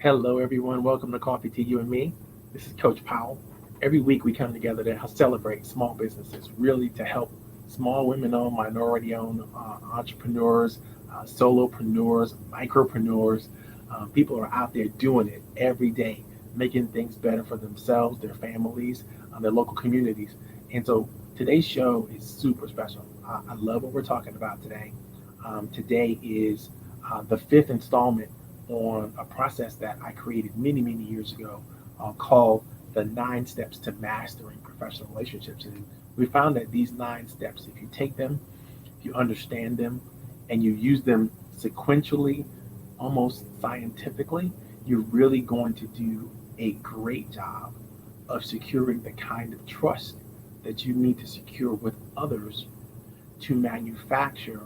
Hello, everyone. Welcome to Coffee to You and Me. This is Coach Powell. Every week we come together to celebrate small businesses, really to help small women-owned, minority-owned entrepreneurs, solopreneurs, micropreneurs. People are out there doing it every day, making things better for themselves, their families, their local communities. And so today's show is super special. I love what we're talking about today. Today is the fifth installment on a process that I created many, many years ago called the 9 steps to mastering professional relationships. And we found that these 9 steps, if you take them, if you understand them, and you use them sequentially, almost scientifically, you're really going to do a great job of securing the kind of trust that you need to secure with others to manufacture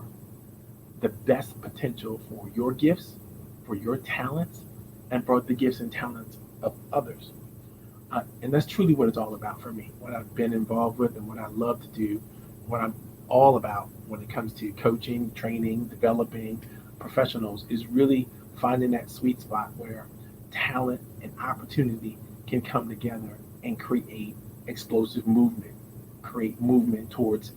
the best potential for your gifts, for your talents, and for the gifts and talents of others. And that's truly what it's all about for me, what I've been involved with and what I love to do, what I'm all about when it comes to coaching, training, developing professionals is really finding that sweet spot where talent and opportunity can come together and create explosive movement, create movement towards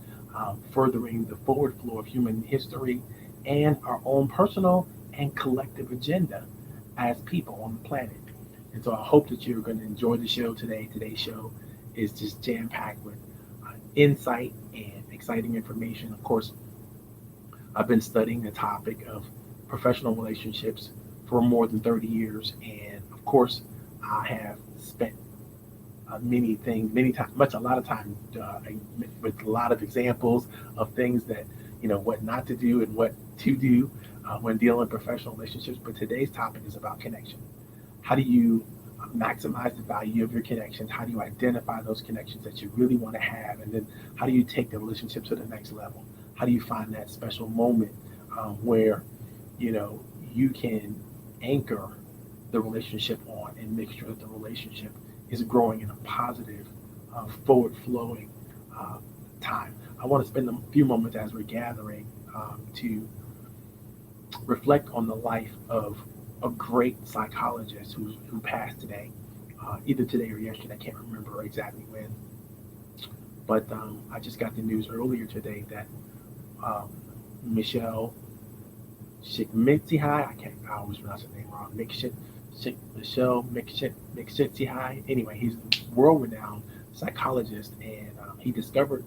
furthering the forward flow of human history and our own personal and collective agenda as people on the planet. And so I hope that you're going to enjoy the show today. Today's show is just jam packed with insight and exciting information. Of course, I've been studying the topic of professional relationships for more than 30 years. And of course, I have spent many things, many times, a lot of time with a lot of examples of things that, what not to do and what to do when dealing with professional relationships. But today's topic is about connection. How do you maximize the value of your connections? How do you identify those connections that you really want to have? And then how do you take the relationship to the next level? How do you find that special moment where, you can anchor the relationship on and make sure that the relationship is growing in a positive, forward flowing uh, time? I want to spend a few moments as we're gathering to reflect on the life of a great psychologist who passed today, either today or yesterday. I can't remember exactly when, but I just got the news earlier today that um, Michelle Csikszentmihalyi, I always pronounce his name wrong. Michelle Csikszentmihalyi. Anyway, he's a world-renowned psychologist, and he discovered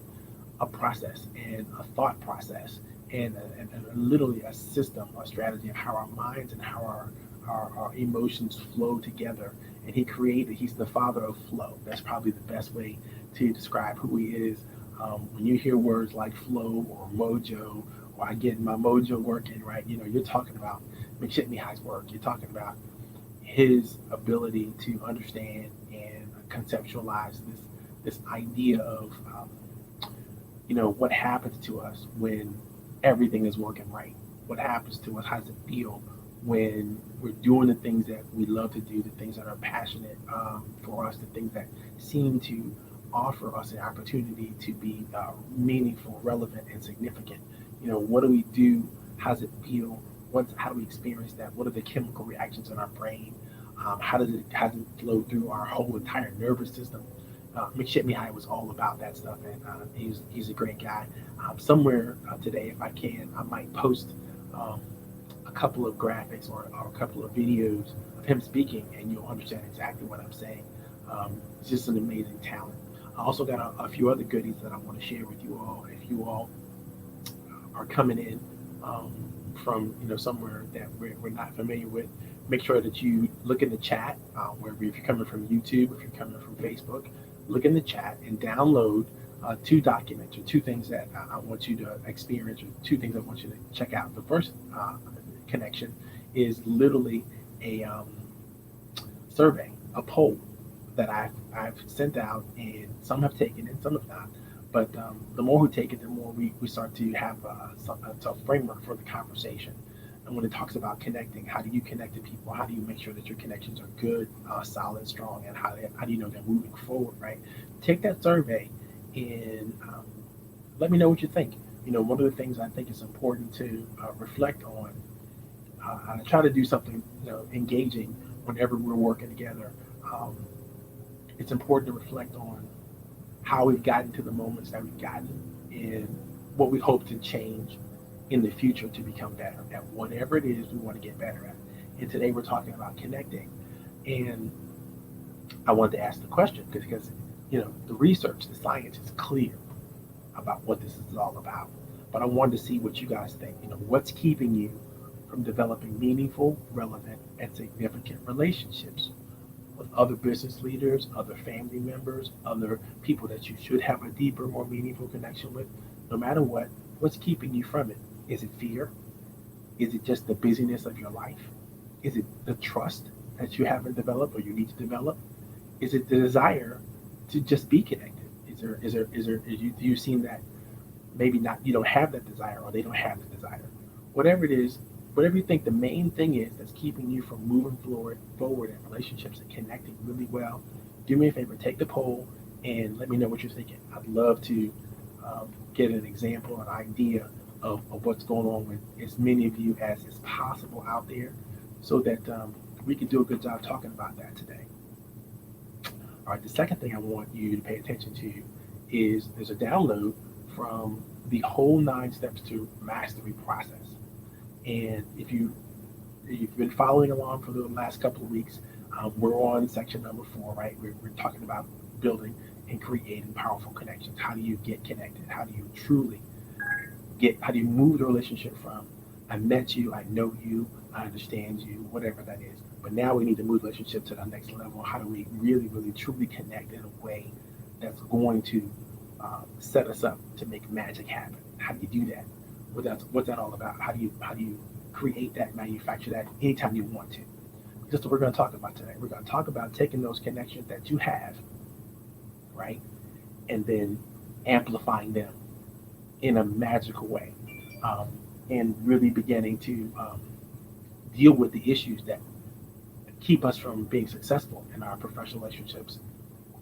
a process and a thought process and literally a system, a strategy of how our minds and how our emotions flow together. And he's the father of flow. That's probably the best way to describe who he is. When you hear words like flow or mojo, or I get my mojo working, right? You're talking about McShitneyhigh's work. You're talking about his ability to understand and conceptualize this idea of what happens to us when everything is working right. What happens to us? How does it feel when we're doing the things that we love to do, the things that are passionate for us, the things that seem to offer us an opportunity to be meaningful, relevant, and significant? What do we do? How does it feel? How do we experience that? What are the chemical reactions in our brain? How does it flow through our whole entire nervous system? McShitney was all about that stuff, and he's a great guy. Somewhere today, if I can, I might post um, a couple of graphics or a couple of videos of him speaking, and you'll understand exactly what I'm saying. It's just an amazing talent. I also got a few other goodies that I want to share with you all. If you all are coming in from somewhere that we're not familiar with, make sure that you look in the chat. Wherever, if you're coming from YouTube, if you're coming from Facebook, look in the chat and download 2 documents or 2 things that I want you to experience, or 2 things I want you to check out. The first connection is literally a survey, a poll that I've sent out, and some have taken it, some have not. But the more who take it, the more we start to have a framework for the conversation. And when it talks about connecting, how do you connect to people? How do you make sure that your connections are good, solid, strong, and how do you know they're moving forward, right? Take that survey and let me know what you think. One of the things I think is important to reflect on, I try to do something engaging whenever we're working together, um, it's important to reflect on how we've gotten to the moments that we've gotten and what we hope to change in the future to become better at whatever it is we want to get better at. And today we're talking about connecting. And I wanted to ask the question because the research, the science is clear about what this is all about. But I wanted to see what you guys think. What's keeping you from developing meaningful, relevant, and significant relationships with other business leaders, other family members, other people that you should have a deeper, more meaningful connection with? No matter what's keeping you from it? Is it fear? Is it just the busyness of your life? Is it the trust that you haven't developed or you need to develop? Is it the desire to just be connected? Do you seem that maybe not, you don't have that desire or they don't have the desire? Whatever it is, whatever you think the main thing is that's keeping you from moving forward in relationships and connecting really well, do me a favor, take the poll and let me know what you're thinking. I'd love to get an example, an idea of what's going on with as many of you as is possible out there so that we can do a good job talking about that today. All right, the second thing I want you to pay attention to is there's a download from the whole 9 steps to mastery process. And if you've been following along for the last couple of weeks, we're on section number 4, right? We're talking about building and creating powerful connections. How do you get connected? How do you truly how do you move the relationship from I met you, I know you, I understand you, whatever that is. But now we need to move the relationship to the next level. How do we really, really, truly connect in a way that's going to set us up to make magic happen? How do you do that? What's that all about? How do you create that, manufacture that anytime you want to? Just what we're going to talk about today. We're going to talk about taking those connections that you have, right, and then amplifying them in a magical way, and really beginning to deal with the issues that keep us from being successful in our professional relationships,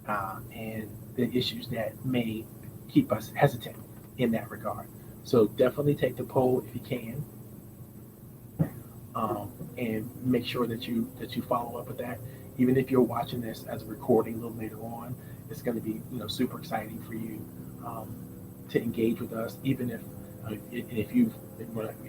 and the issues that may keep us hesitant in that regard. So definitely take the poll if you can, and make sure that you follow up with that. Even if you're watching this as a recording a little later on, it's going to be super exciting for you to engage with us. Even if you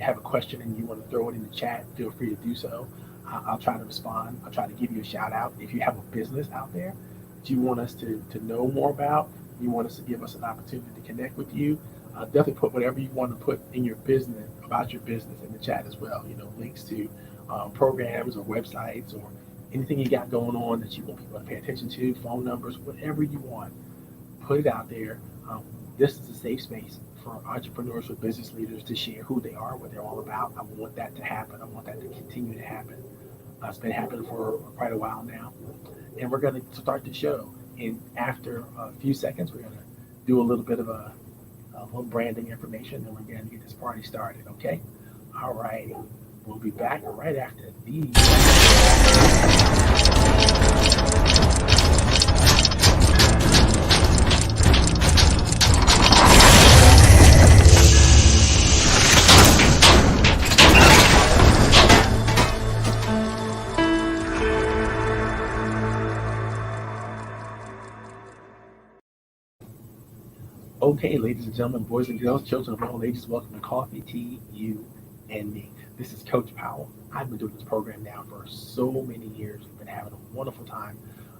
have a question and you want to throw it in the chat, feel free to do so. I'll try to respond. I'll try to give you a shout out. If you have a business out there that you want us to know more about, you want us to give us an opportunity to connect with you, definitely put whatever you want to put in your business, about your business, in the chat as well. Links to programs or websites or anything you got going on that you want people to pay attention to, phone numbers, whatever you want, put it out there. This is a safe space for entrepreneurs, for business leaders to share who they are, what they're all about. I want that to happen. I want that to continue to happen. It's been happening for quite a while now. And we're going to start the show. And after a few seconds, we're going to do a little bit of a little branding information, and we're going to get this party started, okay? All right. We'll be back right after these. Okay, ladies and gentlemen, boys and girls, children of all ages, welcome to Coffee, Tea, You, and Me. This is Coach Powell. I've been doing this program now for so many years. We've been having a wonderful time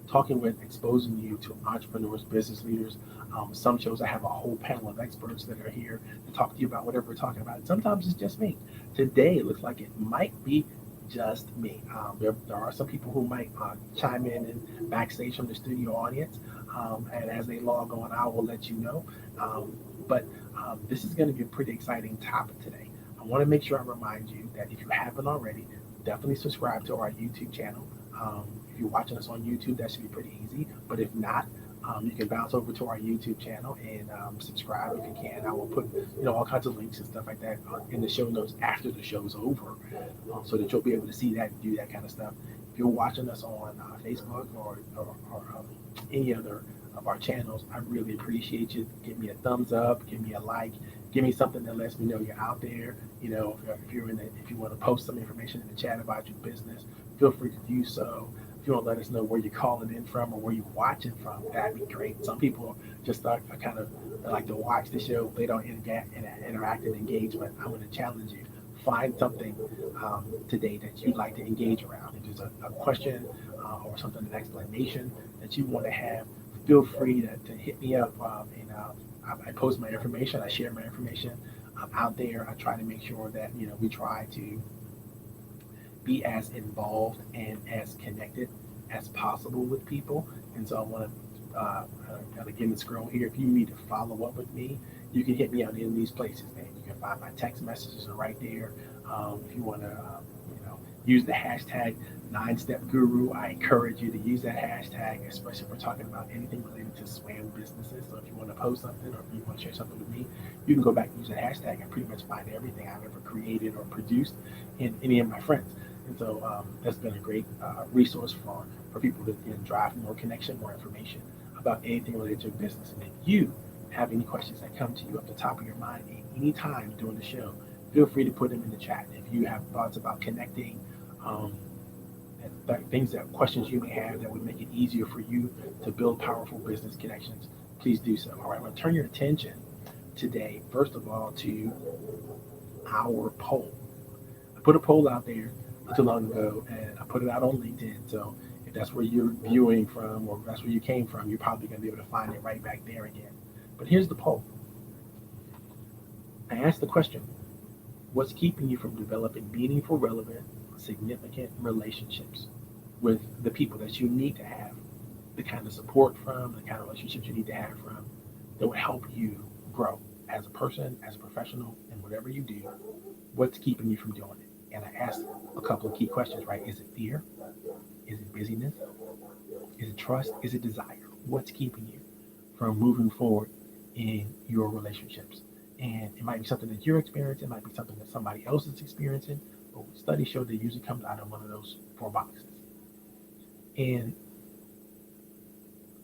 talking with, exposing you to entrepreneurs, business leaders. Some shows I have a whole panel of experts that are here to talk to you about whatever we're talking about. Sometimes it's just me. Today, it looks like it might be just me. There are some people who might chime in and backstage from the studio audience. And as they log on, I will let you know. But this is going to be a pretty exciting topic today. I want to make sure I remind you that if you haven't already, definitely subscribe to our YouTube channel. If you're watching us on YouTube, that should be pretty easy. But if not, you can bounce over to our YouTube channel and subscribe if you can. I will put all kinds of links and stuff like that in the show notes after the show's over, so that you'll be able to see that and do that kind of stuff. If you're watching us on Facebook or any other of our channels, I really appreciate you. Give me a thumbs up, give me a like, give me something that lets me know you're out there. If you're if you want to post some information in the chat about your business, feel free to do so. If you want to let us know where you're calling in from or where you're watching from, that'd be great. Some people just are kind of like to watch the show. They don't interact and engage, but I'm going to challenge you. Find something today that you'd like to engage around. If there's a question or something, an explanation that you want to have, feel free to hit me up. I post my information. I share my information out there. I try to make sure that we try to be as involved and as connected as possible with people. And so I want to again scroll here. If you need to follow up with me, you can hit me out in these places, man. You can find my text messages are right there. If you want to, use the hashtag 9 Step Guru, I encourage you to use that hashtag, especially if we're talking about anything related to SWAM businesses. So if you want to post something or if you want to share something with me, you can go back and use that hashtag and pretty much find everything I've ever created or produced in any of my friends. And so that's been a great resource for people to drive more connection, more information about anything related to business. And if you have any questions that come to you off the top of your mind at any time during the show, feel free to put them in the chat. If you have thoughts about connecting, questions you may have that would make it easier for you to build powerful business connections, please do so. All right, I'm going to turn your attention today, first of all, to our poll. I put a poll out there not too long ago, and I put it out on LinkedIn. So if that's where you're viewing from or if that's where you came from, you're probably going to be able to find it right back there again. But here's the poll. I asked the question, what's keeping you from developing meaningful, relevant, significant relationships with the people that you need to have, the kind of support from, the kind of relationships you need to have from that will help you grow as a person, as a professional, and whatever you do, what's keeping you from doing it? And I asked a couple of key questions, right? Is it fear? Is it busyness? Is it trust? Is it desire? What's keeping you from moving forward in your relationships? And it might be something that you're experiencing, it might be something that somebody else is experiencing, but studies show that it usually comes out of one of those 4 boxes. And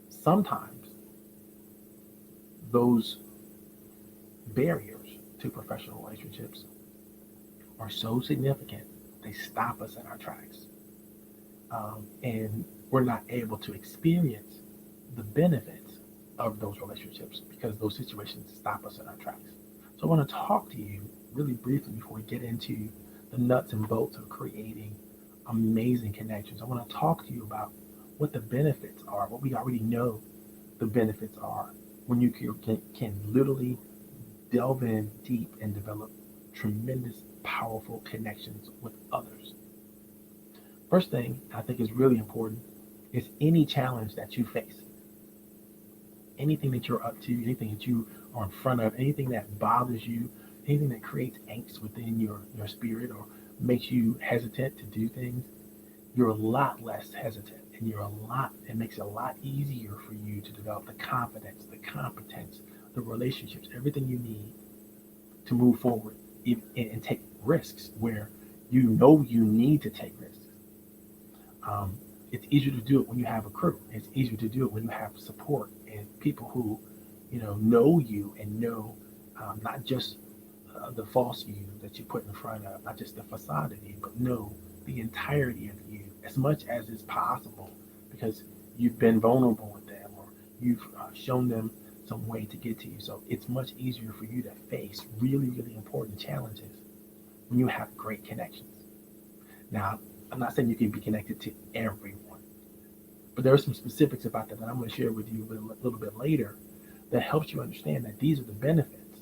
sometimes those barriers to professional relationships are so significant, they stop us in our tracks. And we're not able to experience the benefits of those relationships because those situations stop us in our tracks. So I want to talk to you really briefly before we get into the nuts and bolts of creating amazing connections. I want to talk to you about what the benefits are, what we already know the benefits are when you can literally delve in deep and develop tremendous, powerful connections with others. First thing I think is really important is any challenge that you face, anything that you're up to, anything that you are in front of, anything that bothers you, anything that creates angst within your spirit or makes you hesitant to do things, you're a lot less hesitant and it makes it a lot easier for you to develop the confidence, the competence, the relationships, everything you need to move forward and take risks where you know you need to take risks. It's easier to do it when you have a crew. It's easier to do it when you have support and people who, know you and know not just the false you that you put in front of, not just the facade of you, but know the entirety of you as much as is possible because you've been vulnerable with them or you've shown them some way to get to you. So it's much easier for you to face really, really important challenges when you have great connections. Now, I'm not saying you can be connected to everyone, but there are some specifics about that I'm going to share with you a little bit later that helps you understand that these are the benefits.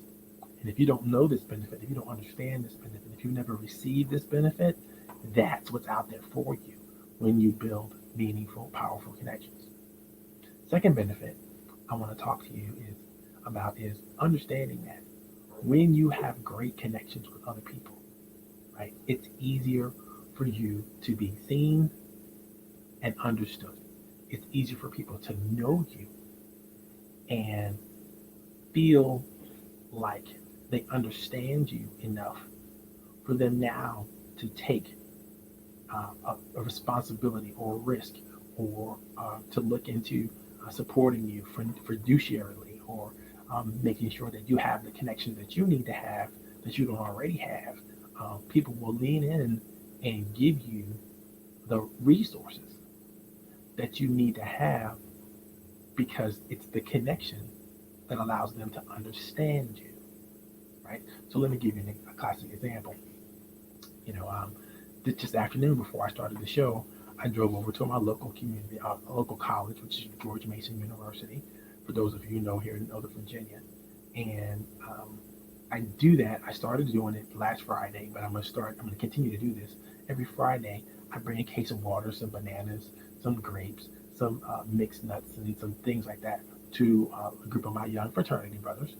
And if you don't know this benefit, if you don't understand this benefit, if you've never received this benefit, that's what's out there for you when you build meaningful, powerful connections. Second benefit I want to talk to you is understanding that when you have great connections with other people, right, it's easier for you to be seen and understood. It's easier for people to know you and feel like they understand you enough for them now to take a responsibility or a risk or to look into supporting you fiduciarily, or making sure that you have the connections that you need to have that you don't already have. People will lean in and give you the resources that you need to have because it's the connection that allows them to understand you, right? So let me give you a classic example. You know, this afternoon before I started the show, I drove over to my local community, local college, which is George Mason University. For those of you who know here in Northern Virginia, and I do that. I started doing it last Friday, but I'm gonna continue to do this every Friday. I bring a case of water, some bananas, some grapes, some mixed nuts, and some things like that to a group of my young fraternity brothers.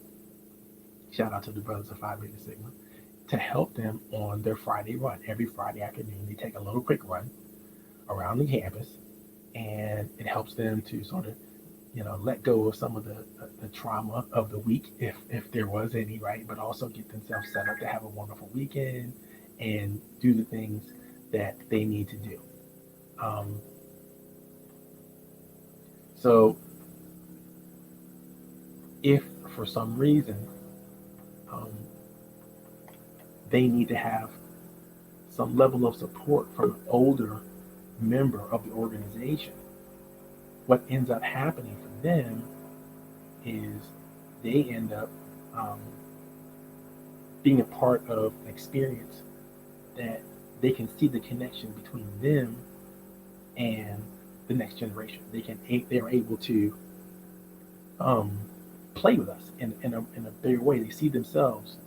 Shout out to the brothers of Phi Beta Sigma, to help them on their Friday run. Every Friday afternoon, they take a little quick run around the campus, and it helps them to sort of, let go of some of the trauma of the week, if there was any, right? But also get themselves set up to have a wonderful weekend and do the things that they need to do. Um, so if for some reason um, they need to have some level of support from an older member of the organization, what ends up happening for them is they end up um, being a part of an experience that they can see the connection between them and the next generation. They're able to um, play with us in a bigger way. They see themselves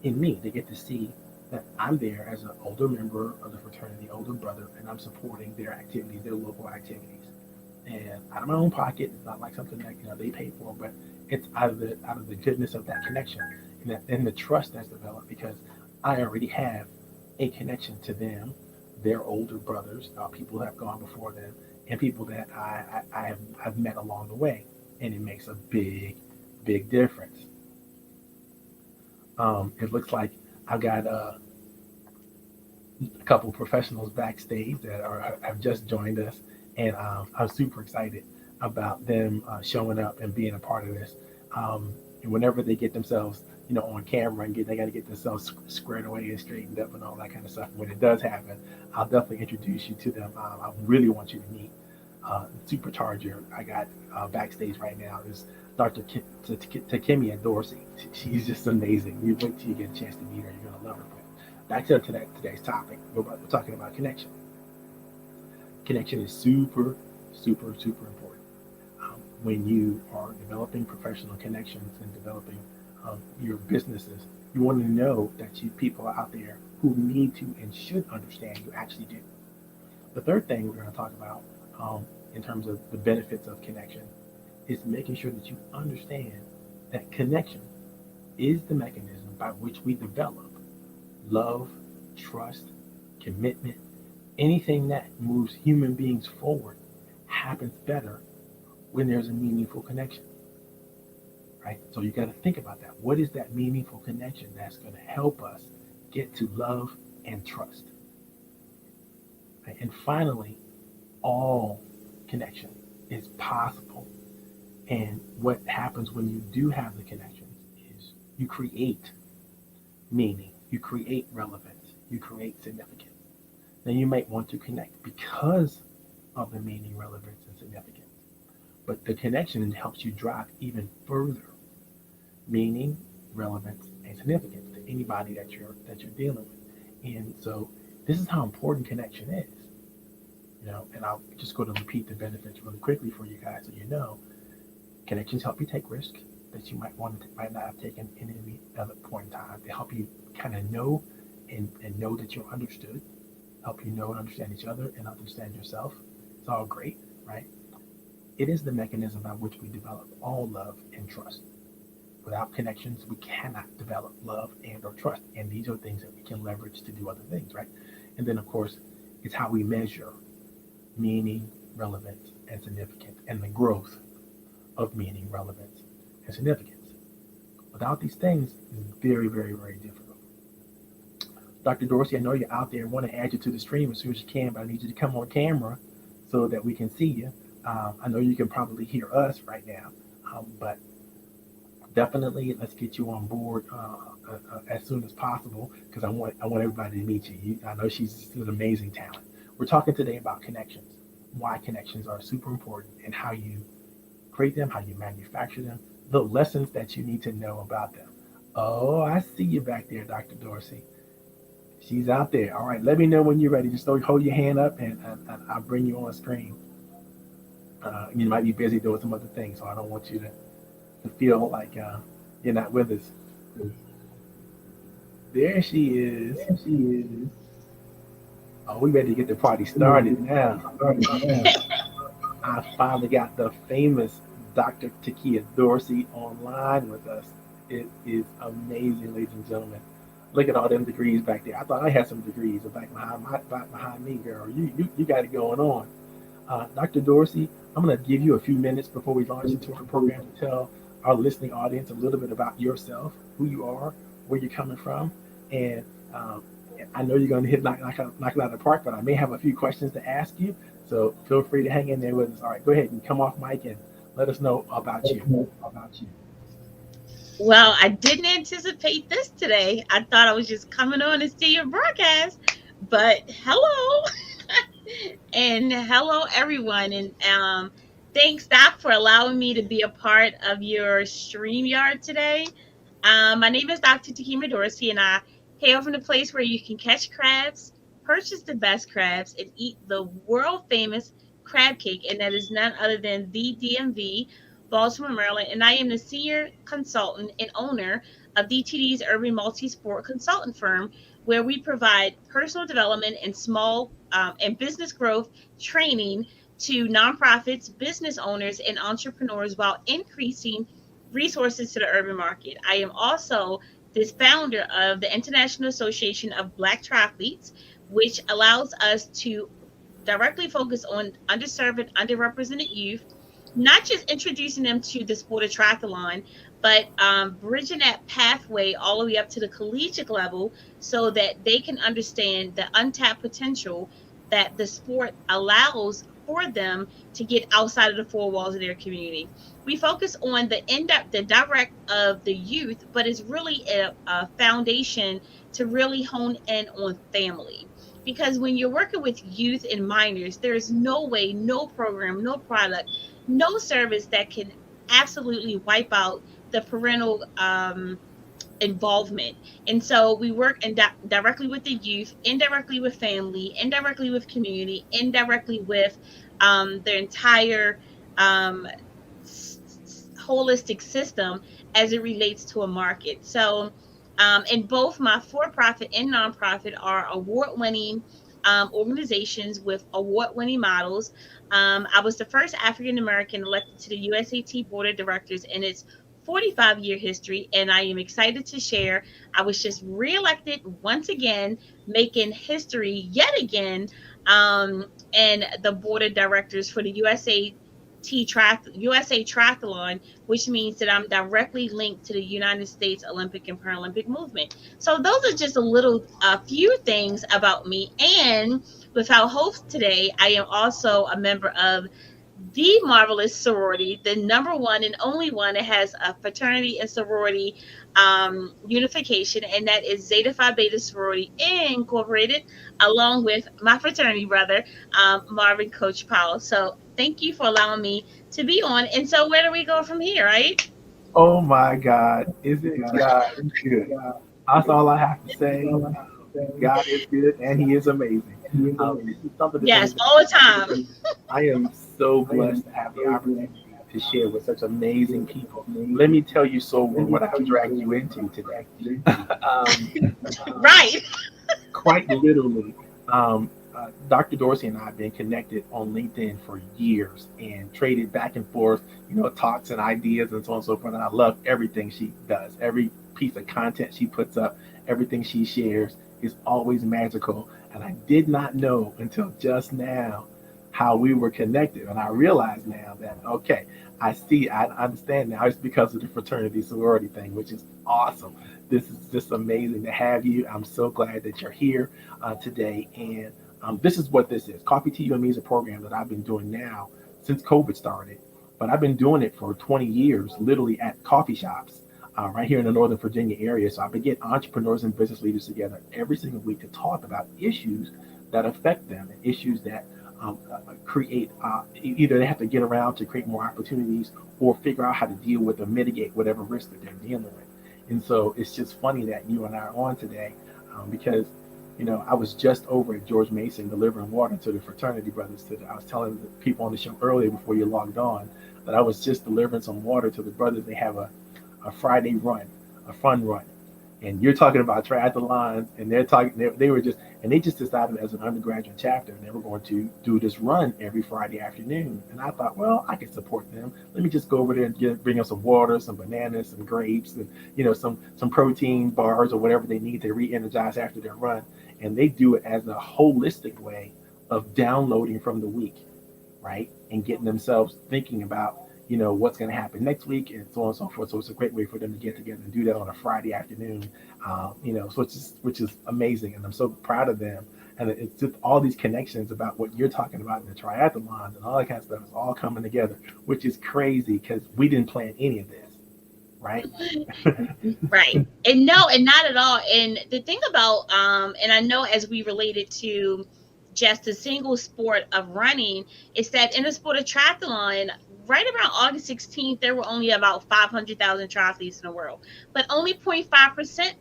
in me. They get to see that I'm there as an older member of the fraternity, older brother, and I'm supporting their activities, their local activities, and out of my own pocket. It's not like something that they pay for, but it's out of the goodness of that connection, and the trust that's developed because I already have a connection to them, their older brothers, people who have gone before them, and people that I've met along the way, and it makes a big difference. It looks like I've got a couple of professionals backstage that have just joined us, and I'm super excited about them showing up and being a part of this. And whenever they get themselves, on camera and they got to get themselves squared away and straightened up and all that kind of stuff. When it does happen, I'll definitely introduce you to them. I really want you to meet Supercharger. I got backstage right now is Dr. Takemia Dorsey. She's just amazing. You wait till you get a chance to meet her. You're gonna love her. But back to today's topic. We're talking about connection. Connection is super, super, super important. When you are developing professional connections and developing your businesses, you want to know that people are out there who need to and should understand you actually do. The third thing we're going to talk about in terms of the benefits of connection is making sure that you understand that connection is the mechanism by which we develop love, trust, commitment. Anything that moves human beings forward happens better when there's a meaningful connection, right? So you got to think about that. What is that meaningful connection that's going to help us get to love and trust? Right? And finally, all connection is possible. And what happens when you do have the connections is you create meaning, you create relevance, you create significance. Then you might want to connect because of the meaning, relevance, and significance. But the connection helps you drive even further meaning, relevance, and significance to anybody that you're dealing with. And so this is how important connection is. And I'll just go to repeat the benefits really quickly for you guys so you know. Connections help you take risks that you might not have taken in any other point in time. They help you kind of know and know that you're understood, help you know and understand each other and understand yourself. It's all great, right? It is the mechanism by which we develop all love and trust. Without connections, we cannot develop love and or trust. And these are things that we can leverage to do other things, right? And then, of course, it's how we measure meaning, relevance, and significance, and the growth of meaning, relevance, and significance. Without these things, it's very, very, very difficult. Dr. Dorsey, I know you're out there. I want to add you to the stream as soon as you can, but I need you to come on camera so that we can see you. I know you can probably hear us right now, but definitely let's get you on board as soon as possible because I want everybody to meet you. I know she's an amazing talent. We're talking today about connections, why connections are super important, and how you create them, how you manufacture them, the lessons that you need to know about them. Oh, I see you back there, Dr. Dorsey. She's out there. All right, let me know when you're ready. Just hold your hand up and I'll bring you on screen. You might be busy doing some other things, so I don't want you to feel like you're not with us. There she is. Oh, we ready to get the party started now. I finally got the famous Dr. Takia Dorsey online with us. It is amazing, ladies and gentlemen. Look at all them degrees back there. I thought I had some degrees back behind me, girl. You got it going on. Dr. Dorsey, I'm going to give you a few minutes before we launch into our program to tell our listening audience a little bit about yourself, who you are, where you're coming from, and um, I know you're going to knock it out of the park, but I may have a few questions to ask you. So feel free to hang in there with us. All right, go ahead and come off mic and let us know about you. Well, I didn't anticipate this today. I thought I was just coming on to see your broadcast. But hello. And hello everyone. And thanks Doc for allowing me to be a part of your StreamYard today. My name is Dr. Takima Dorsey, and I hail from the place where you can catch crabs, purchase the best crabs, and eat the world famous crab cake, and that is none other than the DMV, Baltimore, Maryland. And I am the senior consultant and owner of DTD's Urban Multi Sport Consultant Firm, where we provide personal development and small and business growth training to nonprofits, business owners, and entrepreneurs while increasing resources to the urban market. I am also this founder of the International Association of Black Triathletes, which allows us to directly focus on underserved and underrepresented youth, not just introducing them to the sport of triathlon, but bridging that pathway all the way up to the collegiate level so that they can understand the untapped potential that the sport allows for them to get outside of the four walls of their community. We focus on the in-depth, the direct of the youth, but it's really a foundation to really hone in on family, because when you're working with youth and minors, there's no way, no program, no product, no service that can absolutely wipe out the parental involvement. And so we work directly with the youth, indirectly with family, indirectly with community, indirectly with their entire um, holistic system as it relates to a market. So, and both my for profit and nonprofit are award winning organizations with award winning models. I was the first African American elected to the USAT Board of Directors in its 45-year history, and I am excited to share. I was just reelected once again, making history yet again, and the board of directors for the USA Triathlon, which means that I'm directly linked to the United States Olympic and Paralympic movement. So those are just a few things about me. And without host today, I am also a member of the marvelous sorority, the number one and only one that has a fraternity and sorority unification, and that is Zeta Phi Beta Sorority Incorporated, along with my fraternity brother, Marvin Coach Powell. So thank you for allowing me to be on. And so where do we go from here, right? Oh my God, isn't God good? That's all I have to say. God is good and He is amazing. This is something that's Yes, amazing. all the time. I am so blessed to have the opportunity to share with such amazing people. Let me tell you, so what I've dragged you into today. um, Right. Quite literally, Dr. Dorsey and I have been connected on LinkedIn for years and traded back and forth, talks and ideas and so on and so forth. And I love everything she does. Every piece of content she puts up, everything she shares is always magical. And I did not know until just now how we were connected. And I realize now that, okay, I understand now. It's because of the fraternity sorority thing, which is awesome. This is just amazing to have you. I'm so glad that you're here today. And this is what this is. Coffee Tea You and Me is a program that I've been doing now since COVID started. But I've been doing it for 20 years, literally at coffee shops right here in the Northern Virginia area. So I been getting entrepreneurs and business leaders together every single week to talk about issues that affect them and issues that create either they have to get around to create more opportunities or figure out how to deal with or mitigate whatever risk that they're dealing with. And so it's just funny that you and I are on today because I was just over at George Mason delivering water to the fraternity brothers today. I was telling the people on the show earlier before you logged on that I was just delivering some water to the brothers. They have a Friday run, a fun run. And you're talking about triathlons, and they're talking. They were just, and they just decided as an undergraduate chapter they were going to do this run every Friday afternoon. And I thought, well, I can support them. Let me just go over there and bring them some water, some bananas, some grapes, and some protein bars or whatever they need to re-energize after their run. And they do it as a holistic way of downloading from the week, right, and getting themselves thinking about what's going to happen next week and so on and so forth. So it's a great way for them to get together and do that on a Friday afternoon. So which is amazing, and I'm so proud of them. And it's just all these connections about what you're talking about in the triathlons and all that kind of stuff is all coming together, which is crazy because we didn't plan any of this, right? Right. And no, and not at all. And the thing about and I know as we related to just a single sport of running, is that in the sport of triathlon, right around August 16th, there were only about 500,000 triathletes in the world, but only 0.5%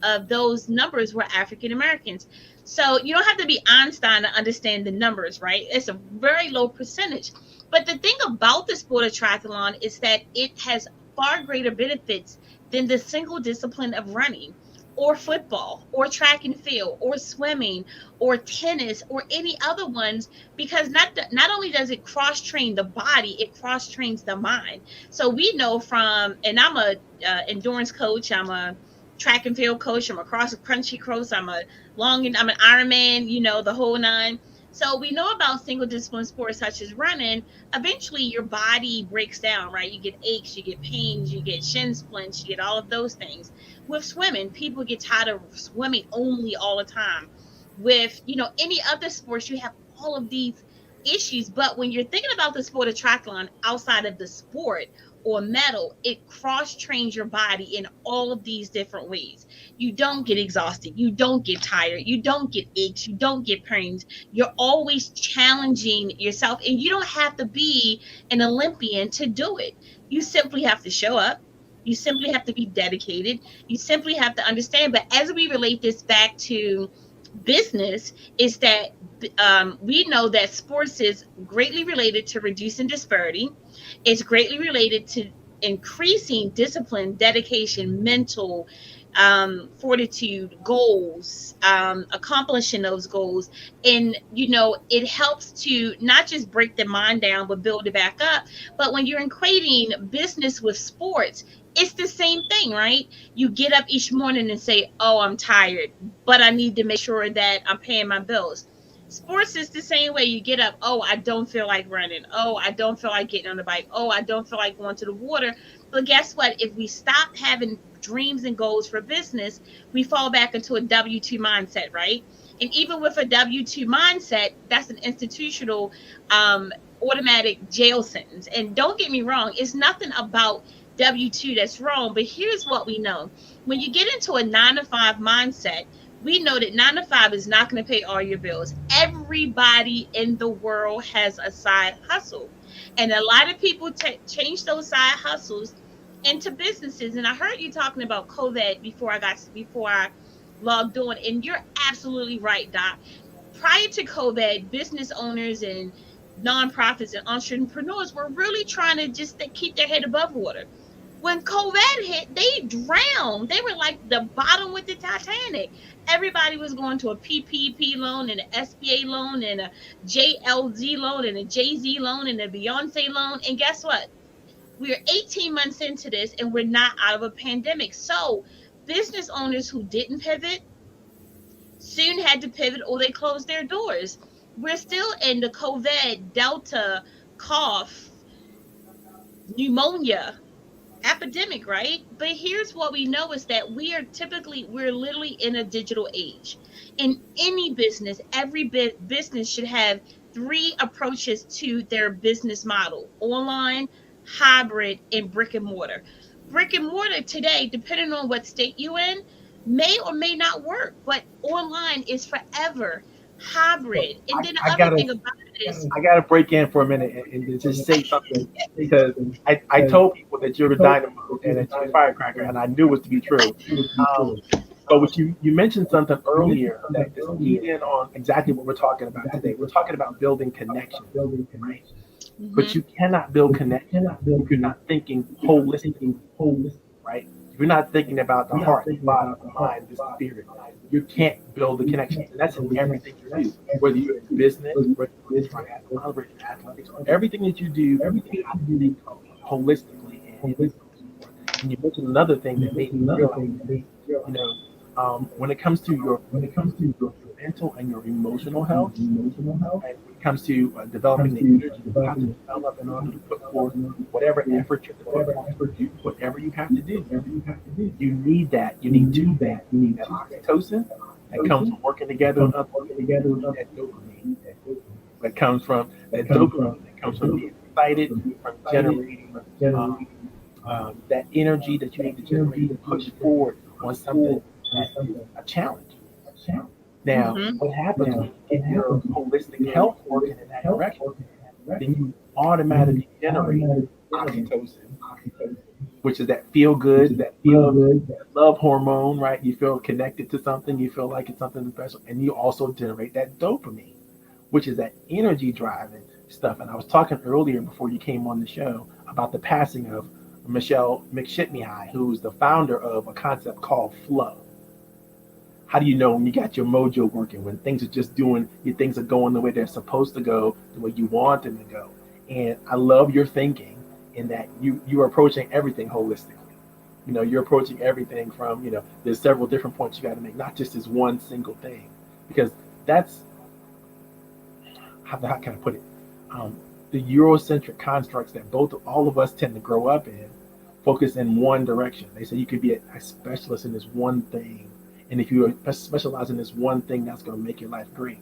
of those numbers were African Americans. So you don't have to be Einstein to understand the numbers, right? It's a very low percentage. But the thing about the sport of triathlon is that it has far greater benefits than the single discipline of running or football or track and field or swimming or tennis or any other ones, because not only does it cross train the body, it cross trains the mind. So we know from, and I'm a endurance coach, I'm a track and field coach, I'm a cross country coach, I'm an Ironman, the whole nine. So we know about single discipline sports such as running. Eventually, your body breaks down, right? You get aches, you get pains, you get shin splints, you get all of those things. With swimming, people get tired of swimming only all the time. With any other sports, you have all of these issues. But when you're thinking about the sport of triathlon outside of the sport or medal, it cross trains your body in all of these different ways. You don't get exhausted, you don't get tired, you don't get aches, you don't get pains. You're always challenging yourself, and you don't have to be an Olympian to do it. You simply have to show up. You simply have to be dedicated. You simply have to understand. But as we relate this back to business, is that we know that sports is greatly related to reducing disparity. It's greatly related to increasing discipline, dedication, mental fortitude, goals, accomplishing those goals. And, it helps to not just break the mind down, but build it back up. But when you're equating business with sports, it's the same thing, right? You get up each morning and say, oh, I'm tired, but I need to make sure that I'm paying my bills. Sports is the same way. You get up, oh, I don't feel like running. Oh, I don't feel like getting on the bike. Oh, I don't feel like going to the water. But guess what? If we stop having dreams and goals for business, we fall back into a W-2 mindset, right? And even with a W-2 mindset, that's an institutional automatic jail sentence. And don't get me wrong, it's nothing about W-2 that's wrong, but here's what we know. When you get into a 9 to 5 mindset, we know that 9 to 5 is not going to pay all your bills. Everybody in the world has a side hustle. And a lot of people change those side hustles into businesses. And I heard you talking about COVID before I logged on. And you're absolutely right, Doc. Prior to COVID, business owners and nonprofits and entrepreneurs were really trying to just to keep their head above water. When COVID hit, they drowned. They were like the bottom with the Titanic. Everybody was going to a PPP loan and an SBA loan and a JLZ loan and a Jay-Z loan and a Beyonce loan. And guess what? We're 18 months into this and we're not out of a pandemic. So business owners who didn't pivot soon had to pivot or they closed their doors. We're still in the COVID, Delta, cough, pneumonia epidemic, right? But here's what we know is that we're literally in a digital age. In any business, every business should have three approaches to their business model: online, hybrid, and brick and mortar. Brick and mortar today, depending on what state you in, may or may not work, but online is forever hybrid. And then I the other gotta thing about it is, I gotta break in for a minute and just say something because I told people that you're the dynamo and that you're the firecracker, and I knew it was to be true. Um, but what you mentioned something earlier that just keyed in on exactly what we're talking about today. We're talking about building connection, right? But mhm, you cannot build connection if you're not thinking holistically, right? If you're not thinking about the heart, the body, the mind, the spirit, you can't build the connections. And that's in everything you do, whether you're in business, whether you're in triathlon, whether you're in athletics, or everything that you do, you have to think holistically and so forth. And you mentioned another thing that made me realize that, you know, when it comes to your mental and your emotional health, and when it comes to developing the energy you have to develop in order to put forth whatever effort you have to put forth to do whatever you have to do, you need that. You need two things. You need that oxytocin that comes from working together with other people, and you need that dopamine that comes from being excited, from generating um, that energy that you need to generate to push forward on something that is a challenge. Now, mhm, what happens when you get your holistic health working in that direction? Then you automatically generate oxytocin, which is that feel good, that love hormone, right? You feel connected to something, you feel like it's something special, and you also generate that dopamine, which is that energy driving stuff. And I was talking earlier before you came on the show about the passing of Michelle McShitney, who's the founder of a concept called flow. How do you know when you got your mojo working, when things are just doing, your things are going the way they're supposed to go, the way you want them to go? And I love your thinking in that you are approaching everything holistically. You're approaching everything from, there's several different points you got to make, not just this one single thing, because that's how can I put it? Um, the Eurocentric constructs that both all of us tend to grow up in focus in one direction. They say you could be a specialist in this one thing, and if you specialize in this one thing, that's going to make your life great.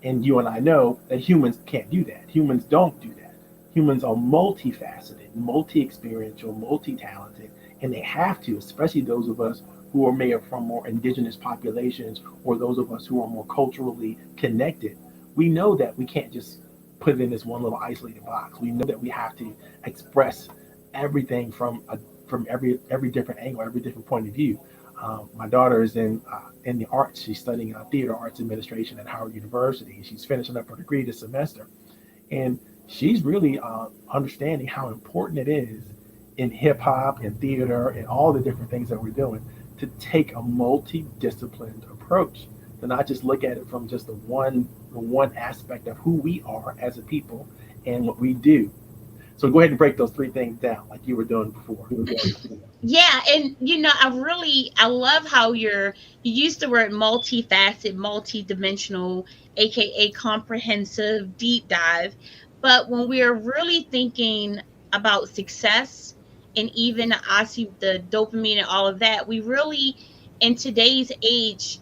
And you and I know that humans can't do that. Humans don't do that. Humans are multifaceted, multi-experiential, multi-talented, and they have to, especially those of us who are maybe from more indigenous populations or those of us who are more culturally connected. We know that we can't just put it in this one little isolated box. We know that we have to express everything from every different angle, every different point of view. My daughter is in the arts. She's studying theater arts administration at Howard University. She's finishing up her degree this semester, and she's really understanding how important it is in hip hop and theater and all the different things that we're doing to take a multidisciplined approach, to not just look at it from just the one aspect of who we are as a people and what we do. So go ahead and break those three things down like you were doing before. yeah. And I love how you use the word multifaceted, multidimensional, aka comprehensive, deep dive. But when we're really thinking about success, and even the dopamine and all of that, we really, in today's age,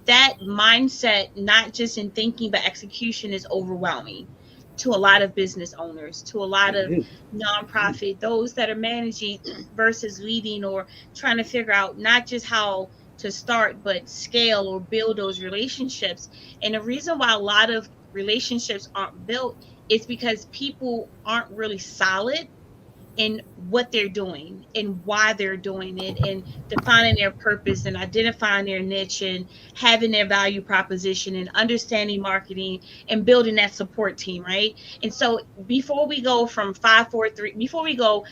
that mindset, not just in thinking but execution, is overwhelming to a lot of business owners, to a lot It of is. nonprofit, those that are managing versus leading, or trying to figure out not just how to start but scale or build those relationships. And the reason why a lot of relationships aren't built is because people aren't really solid in what they're doing and why they're doing it, and defining their purpose and identifying their niche and having their value proposition and understanding marketing and building that support team, right? And so before we go from 5 4 3, before we go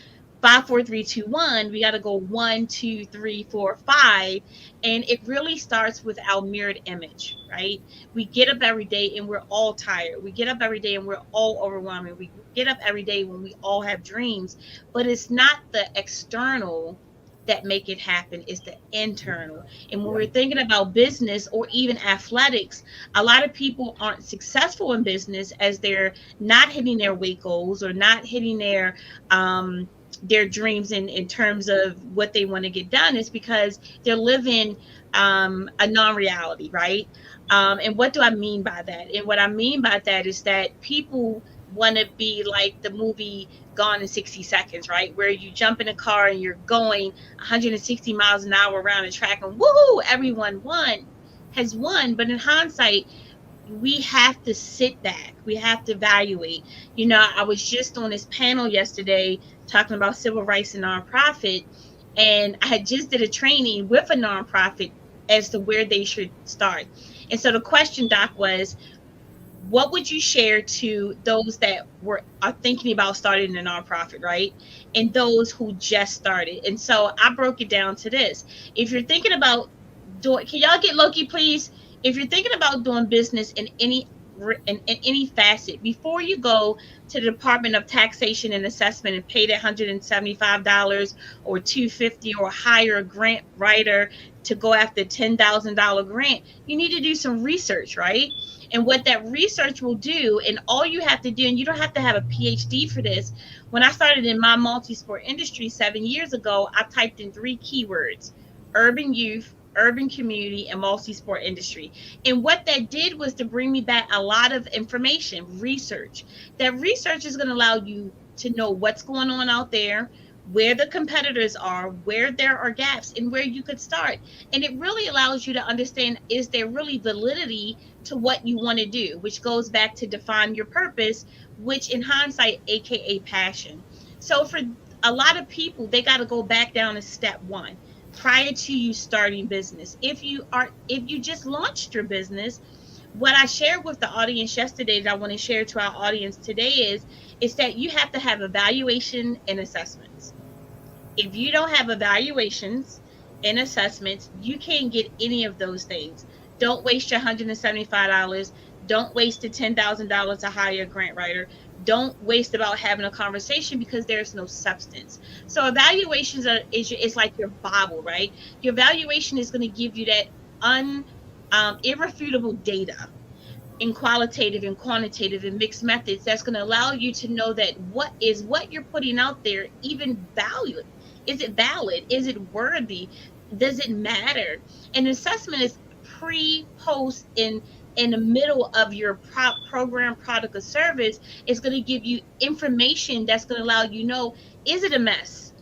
5 4 3 2 1, we got to go 1 2 3 4 5. And it really starts with our mirrored image, right? We get up every day and we're all tired. We get up every day and we're all overwhelmed. We get up every day when we all have dreams, but it's not the external that make it happen, it's the internal. And when Yeah. we're thinking about business or even athletics, a lot of people aren't successful in business as they're not hitting their weight goals or not hitting their dreams in terms of what they want to get done, is because they're living a non-reality, right? And what do I mean by that? And what I mean by that is that people want to be like the movie Gone in 60 Seconds, right? Where you jump in a car and you're going 160 miles an hour around the track and woohoo, everyone has won. But in hindsight, we have to sit back. We have to evaluate. I was just on this panel yesterday talking about civil rights and nonprofit, and I had just did a training with a nonprofit as to where they should start. And so the question, Doc, was, what would you share to those that are thinking about starting a nonprofit, right? And those who just started. And so I broke it down to this. If you're thinking about doing, can y'all get Loki, please? If you're thinking about doing business in in any facet, before you go to the Department of Taxation and Assessment and pay that $175 or $250 or hire a grant writer to go after $10,000 grant, you need to do some research, right? And what that research will do, and all you have to do, and you don't have to have a PhD for this. When I started in my multi-sport industry 7 years ago, I typed in three keywords: urban youth, urban community, and multi-sport industry. And what that did was to bring me back a lot of information, research. That research is going to allow you to know what's going on out there, where the competitors are, where there are gaps, and where you could start. And it really allows you to understand, is there really validity to what you want to do, which goes back to define your purpose, which in hindsight, AKA passion. So for a lot of people, they got to go back down to step one prior to you starting business. If you just launched your business, what I shared with the audience yesterday that I want to share to our audience today is that you have to have evaluation and assessments. If you don't have evaluations and assessments, you can't get any of those things. Don't waste your $175. Don't waste the $10,000 to hire a grant writer. Don't waste about having a conversation because there's no substance. So evaluations is like your Bible, right? Your evaluation is going to give you that un irrefutable data in qualitative and quantitative and mixed methods that's going to allow you to know that what you're putting out there even valued. Is it valid? Is it worthy? Does it matter? An assessment is pre, post, in the middle of your program, product, or service. Is going to give you information that's going to allow you know, is it a mess?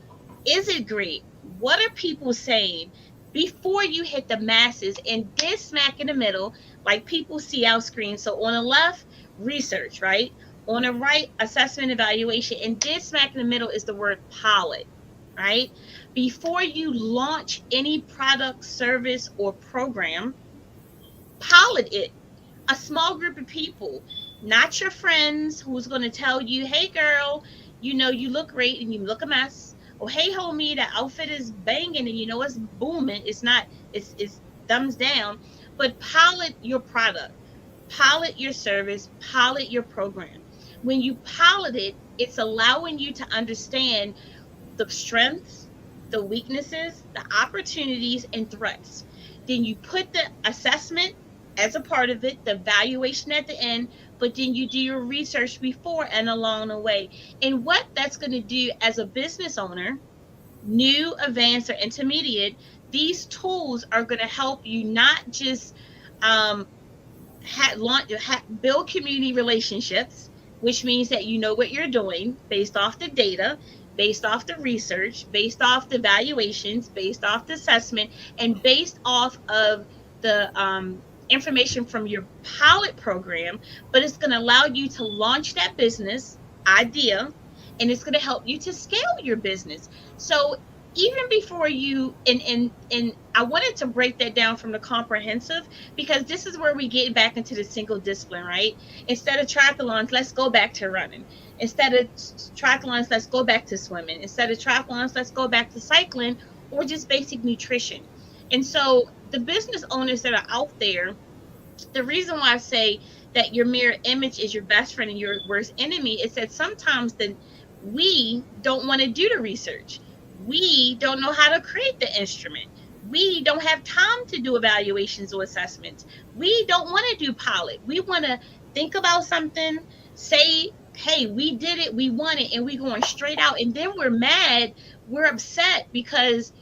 Is it great? What are people saying before you hit the masses? And this smack in the middle, like people see our screen. So on the left, research, right? On the right, assessment evaluation. And this smack in the middle is the word pilot, right? Before you launch any product, service, or program, pilot it. A small group of people, not your friends who's going to tell you, hey girl, you look great and you look a mess. Or hey homie, that outfit is banging and it's booming. It's not, it's thumbs down. But pilot your product, pilot your service, pilot your program. When you pilot it, it's allowing you to understand the strengths, the weaknesses, the opportunities, and threats. Then you put the assessment as a part of it, the valuation at the end, but then you do your research before and along the way. And what that's going to do as a business owner, new, advanced, or intermediate, these tools are going to help you not just um, build community relationships, which means that you know what you're doing based off the data, based off the research, based off the valuations, based off the assessment, and based off of the information from your pilot program. But it's going to allow you to launch that business idea, and it's going to help you to scale your business. So even before you and I wanted to break that down from the comprehensive, because this is where we get back into the single discipline, right? Instead of triathlons, let's go back to running. Instead of triathlons, let's go back to swimming. Instead of triathlons, let's go back to cycling or just basic nutrition. And so the business owners that are out there, the reason why I say that your mirror image is your best friend and your worst enemy is that sometimes we don't want to do the research. We don't know how to create the instrument. We don't have time to do evaluations or assessments. We don't want to do pilot. We want to think about something, say, hey, we did it, we won it, and we going straight out. And then we're mad, we're upset because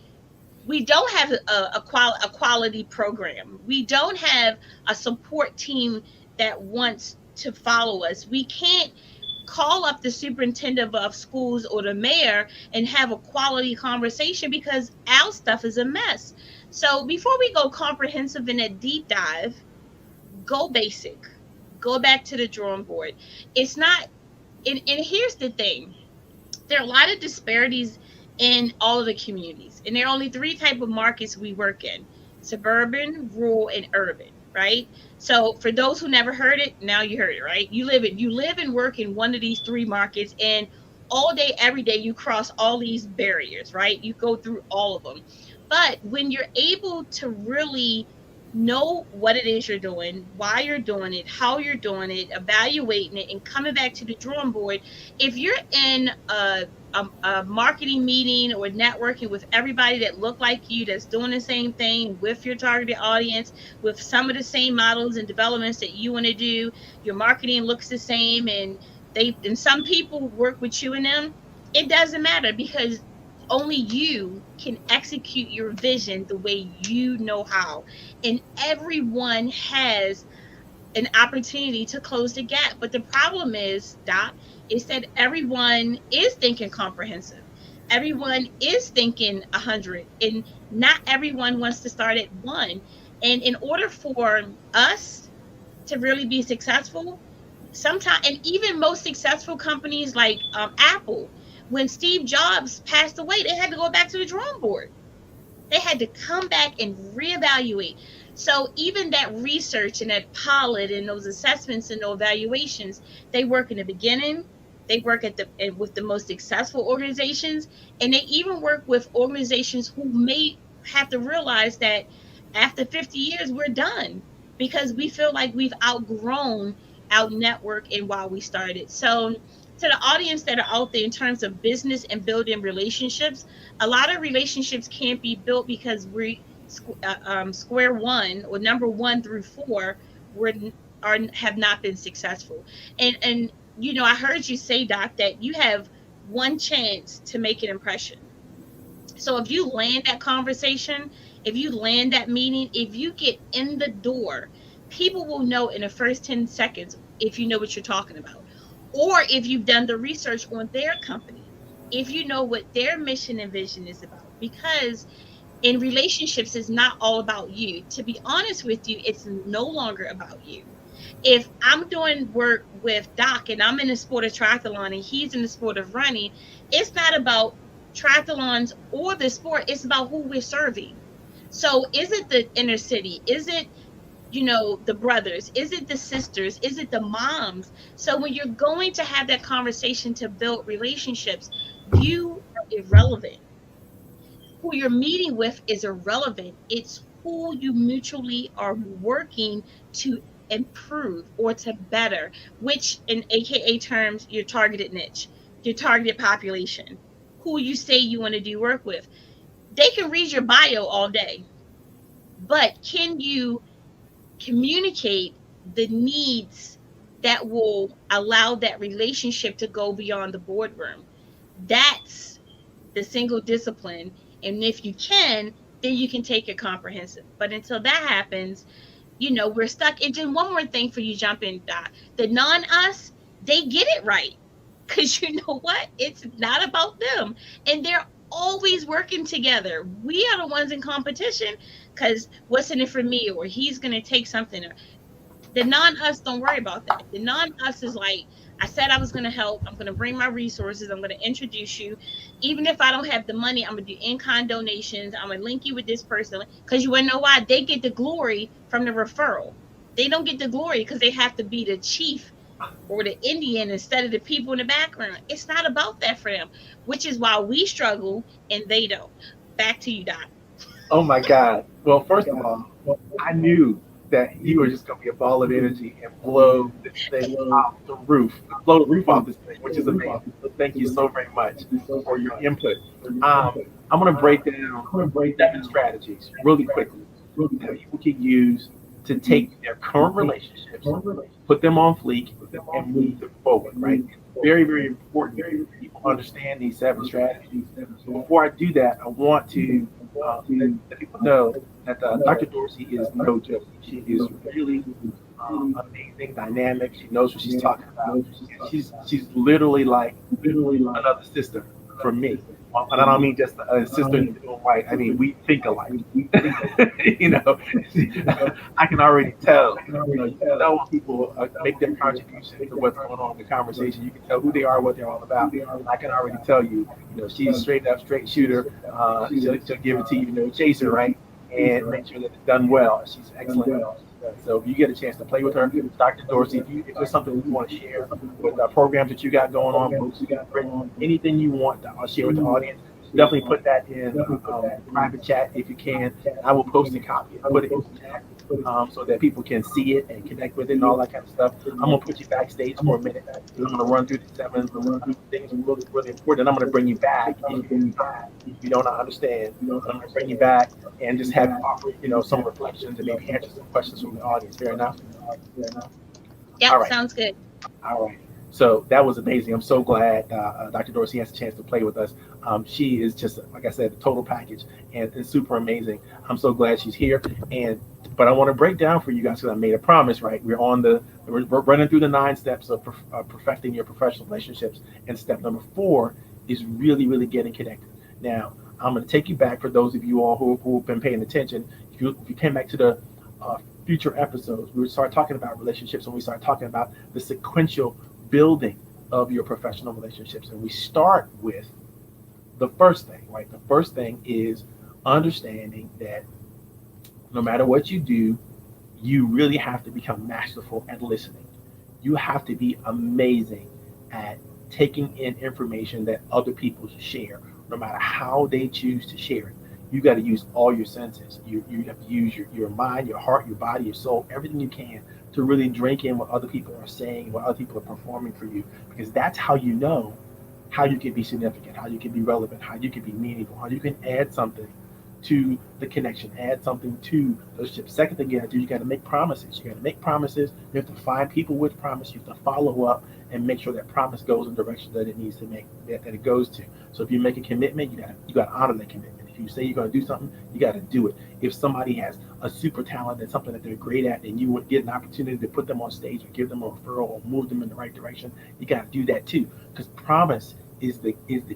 We don't have a quality program. We don't have a support team that wants to follow us. We can't call up the superintendent of schools or the mayor and have a quality conversation because our stuff is a mess. So before we go comprehensive in a deep dive, go basic. Go back to the drawing board. It's not, and here's the thing, there are a lot of disparities in all of the communities, and there are only three type of markets we work in: suburban, rural, and urban, right? So for those who never heard it, now you heard it, right? You live and work in one of these three markets, and all day every day you cross all these barriers, right? You go through all of them. But when you're able to really know what it is you're doing, why you're doing it, how you're doing it, evaluating it, and coming back to the drawing board, if you're in a marketing meeting or networking with everybody that look like you, that's doing the same thing with your targeted audience, with some of the same models and developments that you want to do, your marketing looks the same, and some people work with you and them, it doesn't matter because only you can execute your vision the way you know how. And everyone has an opportunity to close the gap. But the problem is, Doc, is that everyone is thinking comprehensive. Everyone is thinking 100, and not everyone wants to start at one. And in order for us to really be successful, sometimes, and even most successful companies like Apple, when Steve Jobs passed away, they had to go back to the drawing board. They had to come back and reevaluate. So even that research and that pilot and those assessments and those evaluations, they work in the beginning. They work with the most successful organizations, and they even work with organizations who may have to realize that after 50 years we're done because we feel like we've outgrown our network and while we started. So to the audience that are out there in terms of business and building relationships, a lot of relationships can't be built because square one or number one through four were are have not been successful. And I heard you say, Doc, that you have one chance to make an impression. So if you land that conversation, if you land that meeting, if you get in the door, people will know in the first 10 seconds if you know what you're talking about. Or if you've done the research on their company, if you know what their mission and vision is about. Because in relationships, it's not all about you. To be honest with you, it's no longer about you. If I'm doing work with Doc and I'm in the sport of triathlon and he's in the sport of running, it's not about triathlons or the sport, it's about who we're serving. So is it the inner city? Is it, the brothers? Is it the sisters? Is it the moms? So when you're going to have that conversation to build relationships, you are irrelevant. Who you're meeting with is irrelevant. It's who you mutually are working to improve or to better, which in AKA terms, your targeted niche, your targeted population, who you say you want to do work with. They can read your bio all day, but can you communicate the needs that will allow that relationship to go beyond the boardroom? That's the single discipline. And if you can, then you can take it comprehensive. But until that happens, we're stuck. And then one more thing for you, jump in, Doc. The non us, they get it right. Because you know what? It's not about them. And they're always working together. We are the ones in competition because what's in it for me? Or he's going to take something. Or the non-us don't worry about that. The non-us is like, I said I was going to help. I'm going to bring my resources. I'm going to introduce you. Even if I don't have the money, I'm going to do in-kind donations. I'm going to link you with this person. Because you want to know why? They get the glory from the referral. They don't get the glory because they have to be the chief or the Indian instead of the people in the background. It's not about that for them, which is why we struggle and they don't. Back to you, Doc. Oh my God. Well, first of all, I knew that you were just going to be a ball of energy and blow this thing off the roof, blow the roof off this thing, which is amazing. So thank you so very much for your input. I'm going to break down 7 strategies really quickly that people can use to take their current relationships, put them on fleek, and move them forward, right? Very, very important that people understand these 7 strategies. Before I do that, I want to let people know that Dr. Dorsey is no joke. She is really amazing, dynamic. She knows what she's talking about. And she's literally like another sister for me. And I don't mean just a sister in the own right. I mean, we think alike. you know, I can already tell. You can tell when people make their contribution to what's going on in the conversation. You can tell who they are, what they're all about. And I can already tell you, she's straight up, straight shooter. She'll give it to you, no chaser, right? And make sure that it's done well. She's excellent. So if you get a chance to play with her, Dr. Dorsey, if there's something you want to share with programs that you got going on, books, anything you want to share with the audience, definitely put that in private chat if you can. I will post a copy and put it in the chat so that people can see it and connect with it and all that kind of stuff. I'm gonna put you backstage for a minute. I'm gonna run through the seven things really, really important. And I'm gonna bring you back if you don't understand. I'm gonna bring you back and just have you offer, some reflections and maybe answer some questions from the audience. Fair enough? Yeah, All right. sounds good. All right. So that was amazing. I'm so glad Dr. Dorsey has a chance to play with us. She is just, like I said, the total package and super amazing. I'm so glad she's here. But I want to break down for you guys because I made a promise, right? We're running through the 9 steps of perfecting your professional relationships. And step number 4 is really, really getting connected. Now, I'm going to take you back for those of you all who've been paying attention. If you came back to the future episodes, we would start talking about relationships and we start talking about the sequential building of your professional relationships. And we start with the first thing, right? The first thing is understanding that no matter what you do, you really have to become masterful at listening. You have to be amazing at taking in information that other people share, no matter how they choose to share it. You got to use all your senses. You have to use your mind, your heart, your body, your soul, everything you can to really drink in what other people are saying, what other people are performing for you, because that's how you know how you can be significant, how you can be relevant, how you can be meaningful, how you can add something to the connection, add something to those ships. Second thing you got to do, you got to make promises. You got to make promises. You have to find people with promise. You have to follow up and make sure that promise goes in the direction that it needs to make that it goes to. So if you make a commitment, you got to honor that commitment. If you say you're going to do something, you got to do it. If somebody has a super talent and something that they're great at, and you would get an opportunity to put them on stage or give them a referral or move them in the right direction, you got to do that too. Because promise is the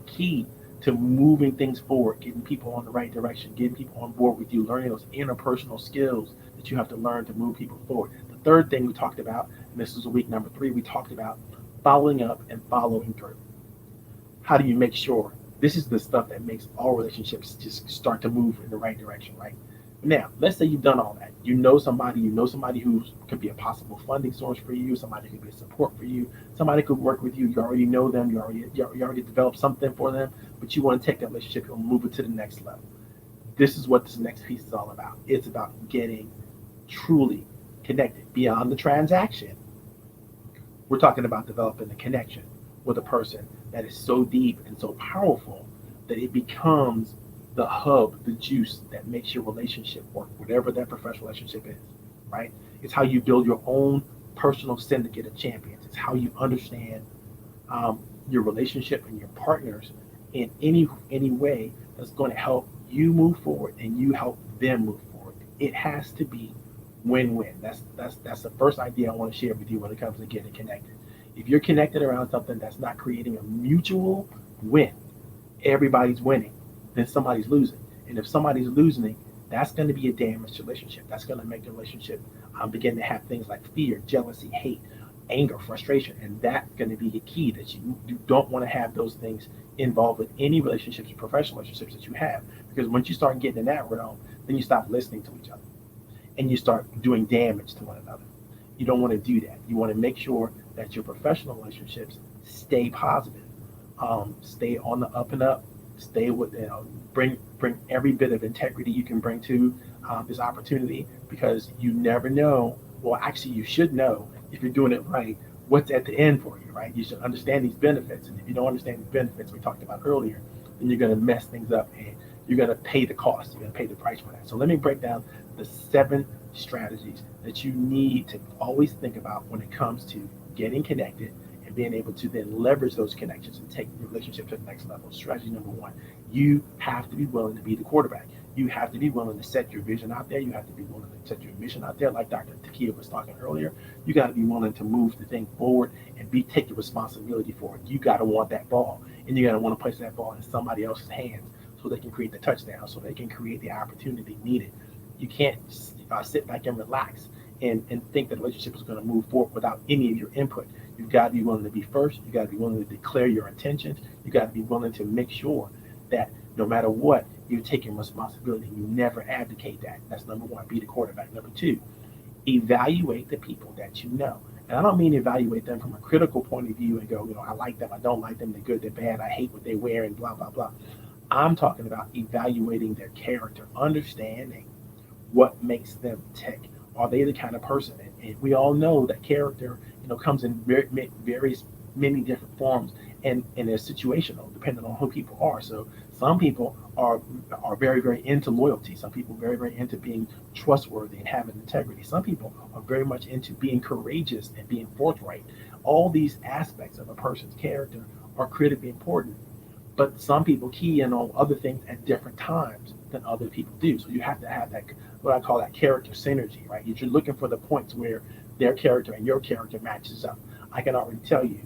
key to moving things forward, getting people on the right direction, getting people on board with you, learning those interpersonal skills that you have to learn to move people forward. The third thing we talked about, and this is week number 3, we talked about following up and following through. How do you make sure? This is the stuff that makes all relationships just start to move in the right direction, right? Now, let's say you've done all that. You know somebody who could be a possible funding source for you, somebody could be a support for you, somebody could work with you. You already know them, you already developed something for them, but you want to take that relationship and move it to the next level. This is what this next piece is all about. It's about getting truly connected beyond the transaction. We're talking about developing a connection with a person that is so deep and so powerful that it becomes the hub, the juice that makes your relationship work, whatever that professional relationship is, right? It's how you build your own personal syndicate of champions. It's how you understand your relationship and your partners in any way that's going to help you move forward and you help them move forward. It has to be win-win. That's the first idea I want to share with you when it comes to getting connected. If you're connected around something that's not creating a mutual win, everybody's winning, then somebody's losing. And if somebody's losing, that's going to be a damaged relationship. That's going to make the relationship begin to have things like fear, jealousy, hate, anger, frustration. And that's going to be the key that you don't want to have those things involved with any relationships, professional relationships that you have. Because once you start getting in that realm, then you stop listening to each other and you start doing damage to one another. You don't want to do that. You want to make sure that your professional relationships stay positive, stay on the up and up, stay with, bring every bit of integrity you can bring to this opportunity, because you never know. Well, actually, you should know if you're doing it right. What's at the end for you, right? You should understand these benefits, and if you don't understand the benefits we talked about earlier, then you're going to mess things up, and you're going to pay the cost. You're going to pay the price for that. So let me break down the 7 strategies that you need to always think about when it comes to getting connected and being able to then leverage those connections and take the relationship to the next level. Strategy number 1, you have to be willing to be the quarterback. You have to be willing to set your vision out there. You have to be willing to set your mission out there. Like Dr. Takia was talking earlier, you got to be willing to move the thing forward and take the responsibility for it. You got to want that ball, and you got to want to place that ball in somebody else's hands so they can create the touchdown, so they can create the opportunity needed. You can't sit back and relax and think that the relationship is going to move forward without any of your input. You've got to be willing to be first. You got to be willing to declare your intentions. You got to be willing to make sure that no matter what, you're taking responsibility. You never abdicate that. That's number one. Be the quarterback. Number two, evaluate the people that you know. And I don't mean evaluate them from a critical point of view and go, I like them, I don't like them, they're good, they're bad, I hate what they wear, and blah, blah, blah. I'm talking about evaluating their character, understanding what makes them tick. Are they the kind of person? And we all know that character, comes in various many different forms, and they're situational depending on who people are. So some people are very very into loyalty. Some people are very very into being trustworthy and having integrity. Some people are very much into being courageous and being forthright. All these aspects of a person's character are critically important, but some people key in on other things at different times than other people do. So you have to have that, what I call that character synergy, right? You're looking for the points where their character and your character matches up. I can already tell you,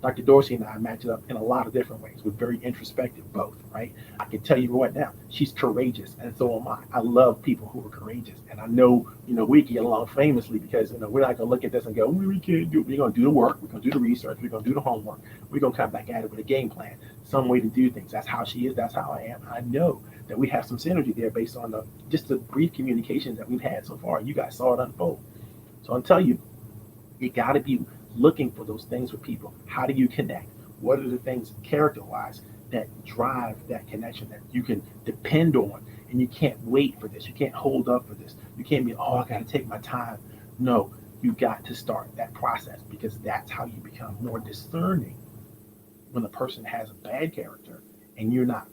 Dr. Dorsey and I match up in a lot of different ways. We're very introspective, both, right? I can tell you right now, she's courageous, and so am I. I love people who are courageous, and I know, we get along famously because we're not gonna look at this and go, we can't do it. We're gonna do the work, we're gonna do the research, we're gonna do the homework, we're gonna come back at it with a game plan, some way to do things. That's how she is. That's how I am. I know that we have some synergy there based on the brief communications that we've had so far. You guys saw it unfold. So I'll tell you, you got to be looking for those things with people. How do you connect? What are the things character wise that drive that connection that you can depend on? And you can't wait for this. You can't hold up for this. You can't be, I got to take my time. No, you got to start that process, because that's how you become more discerning when a person has a bad character and you're not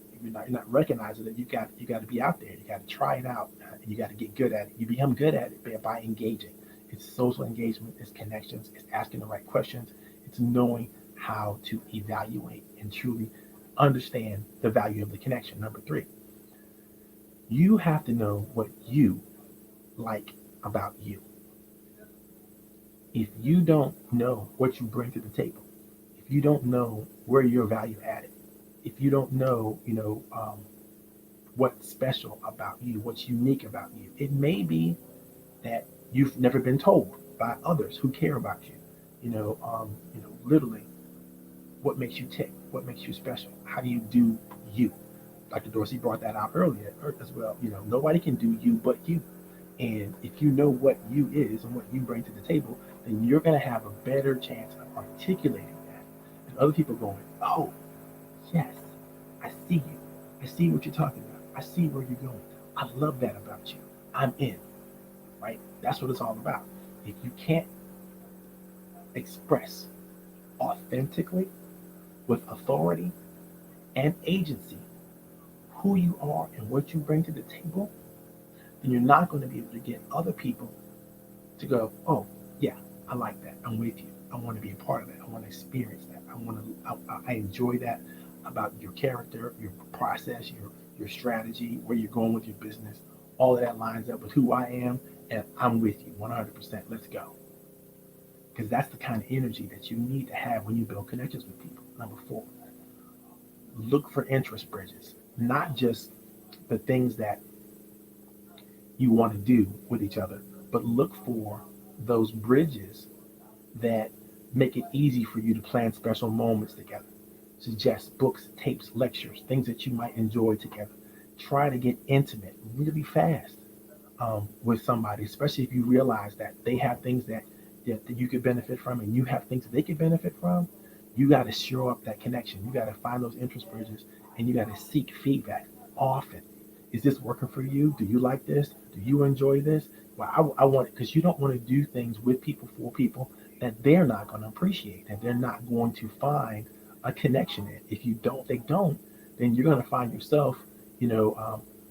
recognizing that you got to be out there. You got to try it out, and you got to get good at it. You become good at it by engaging. It's social engagement, it's connections, it's asking the right questions, it's knowing how to evaluate and truly understand the value of the connection. Number three, you have to know what you like about you. If you don't know what you bring to the table, if you don't know where your value added, if you don't know, what's special about you, what's unique about you, it may be that you've never been told by others who care about you. Literally, what makes you tick, what makes you special, how do you do you. Dr. Dorsey brought that out earlier as well. Nobody can do you but you. And if you know what you is and what you bring to the table, then you're going to have a better chance of articulating that. And other people going, oh, yes, I see you. I see what you're talking about. I see where you're going. I love that about you. I'm in, right? That's what it's all about. If you can't express authentically with authority and agency who you are and what you bring to the table, then you're not going to be able to get other people to go, oh, yeah, I like that. I'm with you. I want to be a part of that. I want to experience that. I enjoy that about your character, your process, your strategy, where you're going with your business. All of that lines up with who I am, and I'm with you 100%. Let's go. Because that's the kind of energy that you need to have when you build connections with people. Number four, look for interest bridges, not just the things that you want to do with each other, but look for those bridges that make it easy for you to plan special moments together. Suggest books, tapes, lectures, things that you might enjoy together. Try to get intimate really fast with somebody, especially if you realize that they have things that you could benefit from and you have things that they could benefit from. You got to shore up that connection. You got to find those interest bridges, and you got to seek feedback often. Is this working for you? Do you like this? Do you enjoy this? Well, I want it, because you don't want to do things with people for people that they're not going to appreciate, that they're not going to find a connection in. If you don't, they don't, then you're going to find yourself,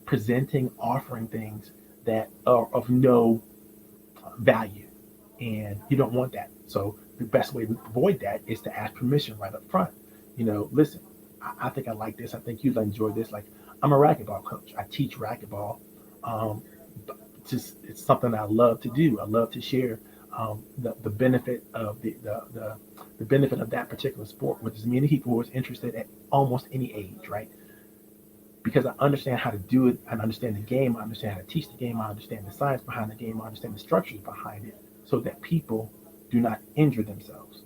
presenting, offering things that are of no value, and you don't want that. So the best way to avoid that is to ask permission right up front. Listen, I think I like this. I think you'd enjoy this. Like, I'm a racquetball coach. I teach racquetball. Um, just it's something I love to do. I love to share the benefit of the benefit of that particular sport with as many people who is interested at almost any age, right? Because I understand how to do it. I understand the game. I understand how to teach the game. I understand the science behind the game. I understand the structures behind it, so that people do not injure themselves.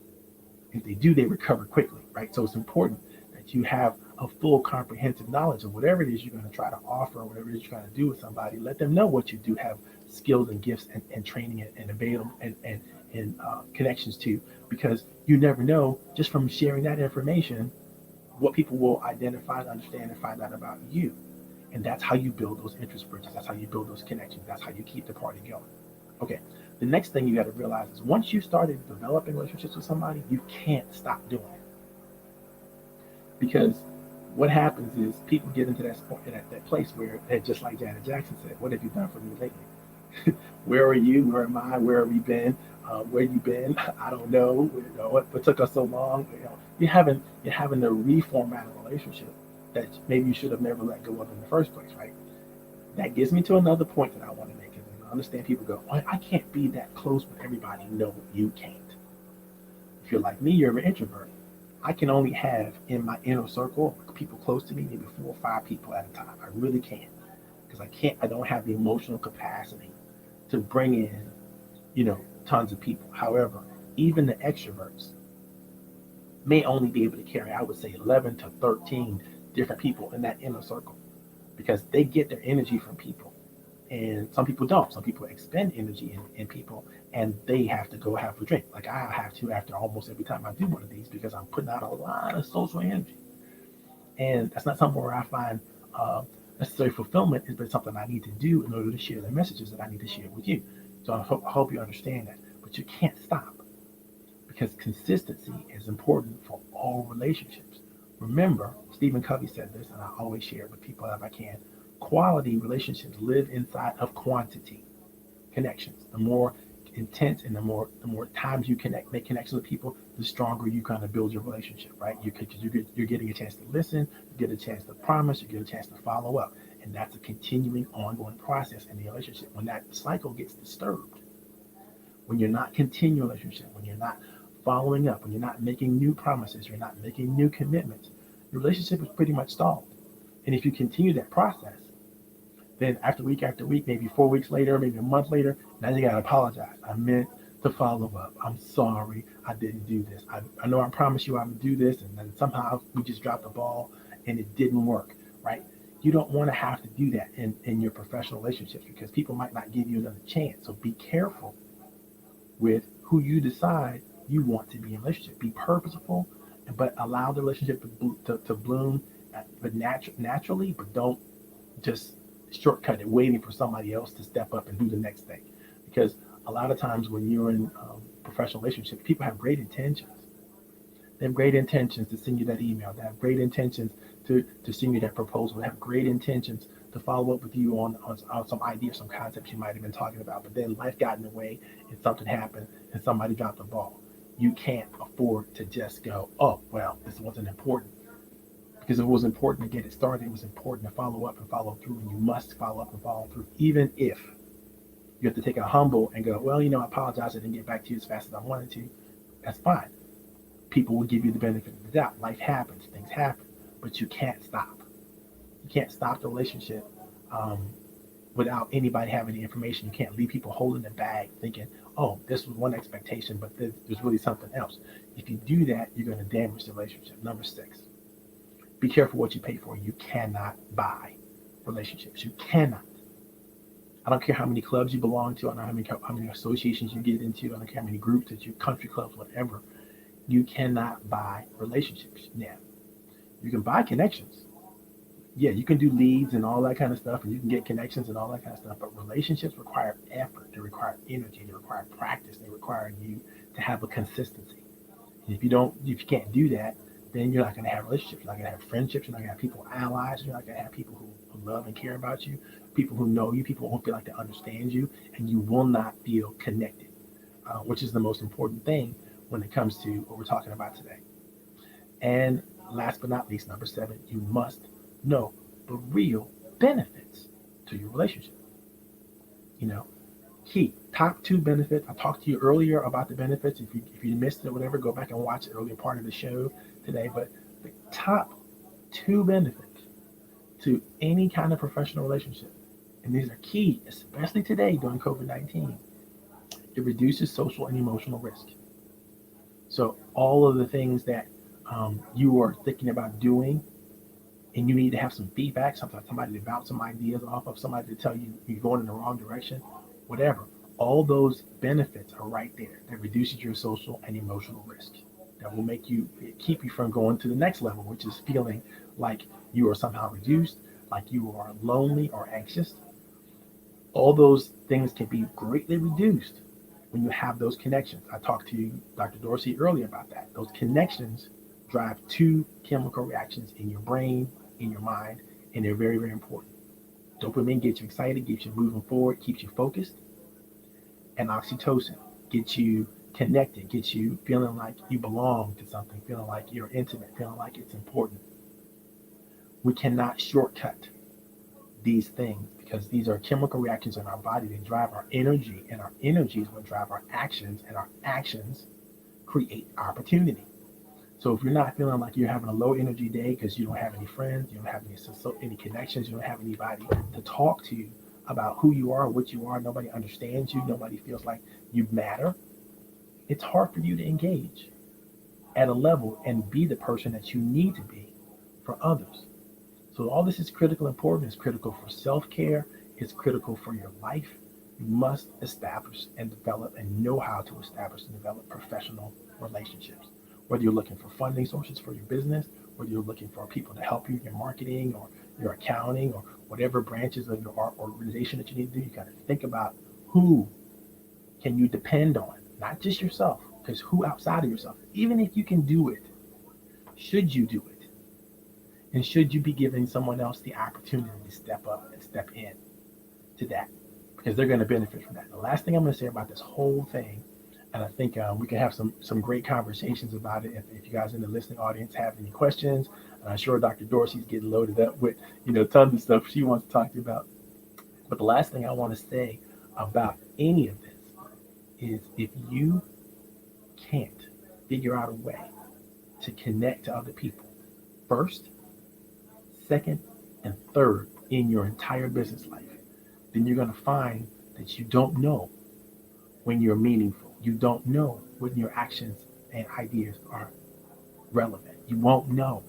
If they do, they recover quickly, right? So it's important that you have a full comprehensive knowledge of whatever it is you're going to try to offer, whatever it is you're trying to do with somebody. Let them know what you do have skills and gifts and training and available and connections to, because you never know just from sharing that information what people will identify and understand and find out about you. And that's how you build those interest bridges. That's how you build those connections. That's how you keep the party going. Okay. The next thing you got to realize is once you started developing relationships with somebody, you can't stop doing it. Because what happens is people get into that point, that place where they're just like Janet Jackson said, "What have you done for me lately? Where are you? Where am I? Where have we been? Where you been? I don't know. You know what took us so long? You know, you're having to reformat a relationship that maybe you should have never let go of in the first place, right? That gets me to another point that I want to make. Is I understand people go, I can't be that close with everybody. No, you can't. If you're like me, you're an introvert. I can only have in my inner circle people close to me, maybe 4 or 5 people at a time. I really can't, because I can't. I don't have the emotional capacity to bring in, tons of people. However, even the extroverts may only be able to carry, I would say, 11 to 13 different people in that inner circle, because they get their energy from people. And some people don't. Some people expend energy in people, and they have to go have a drink. Like I have to after almost every time I do one of these, because I'm putting out a lot of social energy. And that's not something where I find necessary fulfillment, but it's something I need to do in order to share the messages that I need to share with you. So I hope you understand that. But you can't stop, because consistency is important for all relationships. Remember, Stephen Covey said this, and I always share it with people if I can. Quality relationships live inside of quantity connections. The more intense and the more times you make connections with people, the stronger you kind of build your relationship, right? You're getting a chance to listen, you get a chance to promise, you get a chance to follow up, and that's a continuing, ongoing process in the relationship. When that cycle gets disturbed, when you're not continuing a relationship, when you're not following up, when you're not making new promises, you're not making new commitments, your relationship is pretty much stalled. And if you continue that process, then after week, maybe 4 weeks later, maybe a month later, now you gotta apologize. I meant to follow up. I'm sorry I didn't do this. I know I promised you I would do this, and then somehow we just dropped the ball and it didn't work, right? You don't want to have to do that in your professional relationships, because people might not give you another chance. So be careful with who you decide you want to be in a relationship. Be purposeful, but allow the relationship to bloom, but naturally, but don't just shortcut it, waiting for somebody else to step up and do the next thing. Because a lot of times when you're in professional relationships, people have great intentions. They have great intentions to send you that email. They have great intentions to send you that proposal. They have great intentions to follow up with you on some idea, some concepts you might have been talking about. But then life got in the way and something happened and somebody dropped the ball. You can't afford to just go, oh, well, this wasn't important. Because if it was important to get it started, it was important to follow up and follow through, and you must follow up and follow through, even if you have to take a humble and go, well, I apologize, I didn't get back to you as fast as I wanted to. That's fine. People will give you the benefit of the doubt. Life happens, things happen, but you can't stop. You can't stop the relationship um, without anybody having the information. You can't leave people holding the bag thinking, oh, this was one expectation, but there's really something else. If you do that, you're going to damage the relationship. Number 6, be careful what you pay for. You cannot buy relationships. You cannot. I don't care how many clubs you belong to. I don't know how many associations you get into. I don't care how many groups that you, country clubs, whatever. You cannot buy relationships. Now, you can buy connections. Yeah, you can do leads and all that kind of stuff, and you can get connections and all that kind of stuff. But relationships require effort. They require energy. They require practice. They require you to have a consistency. And if you can't do that, then you're not going to have relationships. You're not going to have friendships. You're not going to have people allies. You're not going to have people who love and care about you, people who know you, people who feel like they understand you, and you will not feel connected, which is the most important thing when it comes to what we're talking about today. And last but not least, number 7, you must know but real benefits to your relationship. You know, key top two benefits. I talked to you earlier about the benefits. If you missed it or whatever, go back and watch the earlier part of the show today. But the top two benefits to any kind of professional relationship, and these are key, especially today during COVID-19. It reduces social and emotional risk. So all of the things that you are thinking about doing, and you need to have some feedback, sometimes somebody to bounce some ideas off of, somebody to tell you you're going in the wrong direction, whatever. All those benefits are right there. That reduces your social and emotional risk. That will make you keep you from going to the next level, which is feeling like you are somehow reduced, like you are lonely or anxious. All those things can be greatly reduced when you have those connections. I talked to Dr. Dorsey earlier about that. Those connections drive two chemical reactions in your brain, in your mind, and they're very, very important. Dopamine gets you excited, gets you moving forward, keeps you focused, and oxytocin gets you connected, gets you feeling like you belong to something, feeling like you're intimate, feeling like it's important. We cannot shortcut these things because these are chemical reactions in our body that drive our energy, and our energy is what drive our actions, and our actions create opportunity. So if you're not feeling like you're having a low energy day because you don't have any friends, you don't have any connections, you don't have anybody to talk to about who you are, what you are, nobody understands you, nobody feels like you matter, it's hard for you to engage at a level and be the person that you need to be for others. So all this is critical important. It's critical for self-care. It's critical for your life. You must establish and develop and know how to establish and develop professional relationships. Whether you're looking for funding sources for your business, whether you're looking for people to help you in your marketing or your accounting or whatever branches of your organization that you need to do, you got to think about who can you depend on, not just yourself, because who outside of yourself, even if you can do it, should you do it? And should you be giving someone else the opportunity to step up and step in to that? Because they're going to benefit from that. The last thing I'm going to say about this whole thing, and I think we can have some great conversations about it if you guys in the listening audience have any questions. And I'm sure Dr. Dorsey's getting loaded up with tons of stuff she wants to talk to you about. But the last thing I want to say about any of this is if you can't figure out a way to connect to other people first, second, and third in your entire business life, then you're going to find that you don't know when you're meaningful. You don't know when your actions and ideas are relevant. You won't know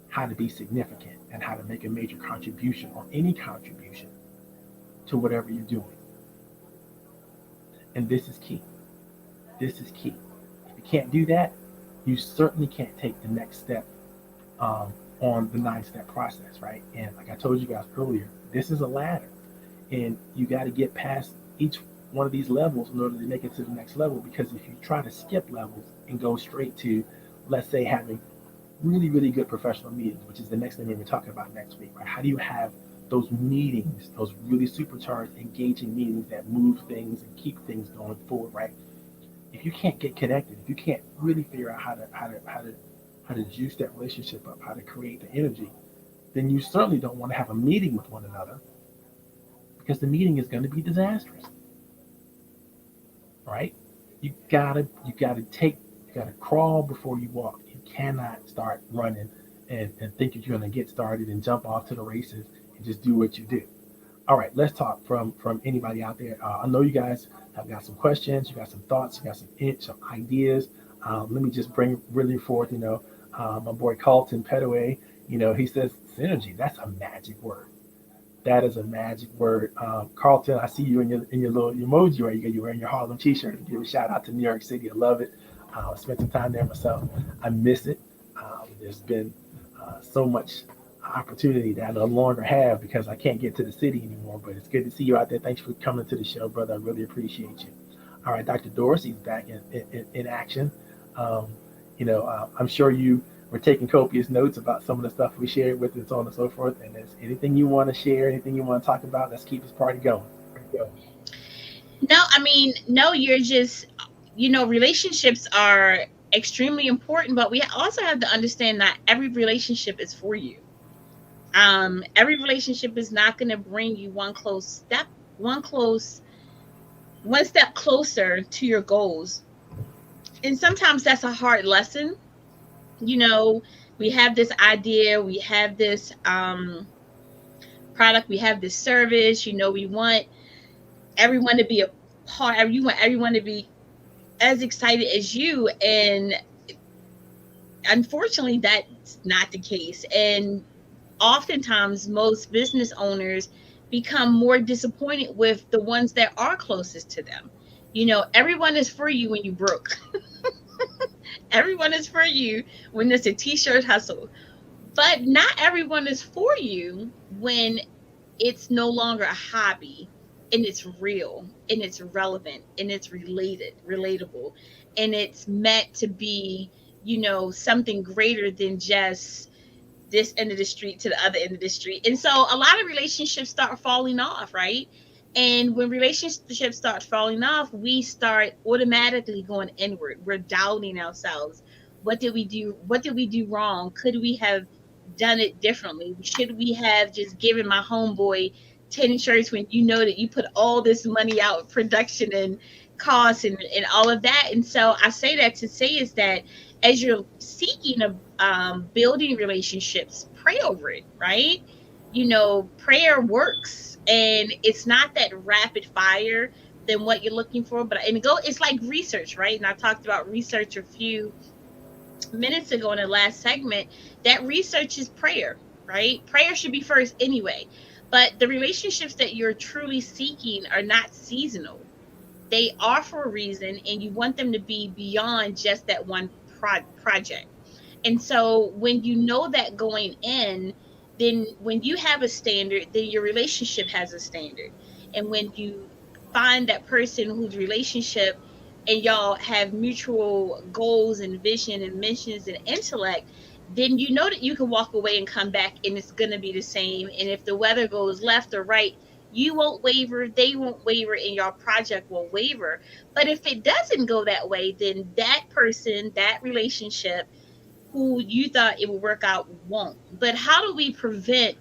how to be significant and how to make a major contribution or any contribution to whatever you're doing. And this is key. This is key. If you can't do that, you certainly can't take the next step on the 9-step process, right? And like I told you guys earlier, this is a ladder, and you got to get past each one of these levels in order to make it to the next level. Because if you try to skip levels and go straight to, let's say, having really, really good professional meetings, which is the next thing we're going to be talking about next week, right? How do you have those meetings, those really supercharged, engaging meetings that move things and keep things going forward, right? If you can't get connected, if you can't really figure out how to juice that relationship up, how to create the energy, then you certainly don't want to have a meeting with one another because the meeting is going to be disastrous, right? You gotta crawl before you walk. You cannot start running and think that you're going to get started and jump off to the races and just do what you do. All right, let's talk from anybody out there. I know you guys have got some questions, you got some thoughts, you got some ideas. Let me just bring really forth, my boy Carlton Petaway. He says synergy. That's a magic word. That is a magic word. Carlton, I see you in your little emoji right. You're wearing your Harlem T-shirt. Give a shout out to New York City. I love it. I spent some time there myself. I miss it. There's been so much opportunity that I no longer have because I can't get to the city anymore. But it's good to see you out there. Thanks for coming to the show, brother. I really appreciate you. All right, Dr. Dorsey's back in action. Um, I'm sure you were taking copious notes about some of the stuff we shared with and so on and so forth. And there's anything you want to share, anything you want to talk about, let's keep this party going. Go. No, I mean, no, you're just, relationships are extremely important, but we also have to understand that every relationship is for you. Every relationship is not going to bring you one close, one step closer to your goals. And sometimes that's a hard lesson. You know, we have this idea, we have this product, we have this service. We want everyone to be a part. You want everyone to be as excited as you, and unfortunately, that's not the case. And oftentimes, most business owners become more disappointed with the ones that are closest to them. Everyone is for you when you broke. Everyone is for you when it's a t-shirt hustle. But not everyone is for you when it's no longer a hobby, and it's real, and it's relevant, and it's relatable, and it's meant to be, something greater than just this end of the street to the other end of the street. And so a lot of relationships start falling off, right? And when relationships start falling off, we start automatically going inward. We're doubting ourselves. What did we do? What did we do wrong? Could we have done it differently? Should we have just given my homeboy 10 shirts when you know that you put all this money out, production and costs and all of that? And so I say that to say is that as you're seeking a building relationships, pray over it, right? Prayer works, and it's not that rapid fire than what you're looking for, but it's like research, right? And I talked about research a few minutes ago in the last segment. That research is prayer, right? Prayer should be first anyway. But the relationships that you're truly seeking are not seasonal. They are for a reason, and you want them to be beyond just that one project. And so when you know that going in, then when you have a standard, then your relationship has a standard. And when you find that person whose relationship and y'all have mutual goals and vision and missions and intellect, then you know that you can walk away and come back and it's going to be the same. And if the weather goes left or right, you won't waver, they won't waver, and your project will waver. But if it doesn't go that way, then that person, that relationship, who you thought it would work out won't. But how do we prevent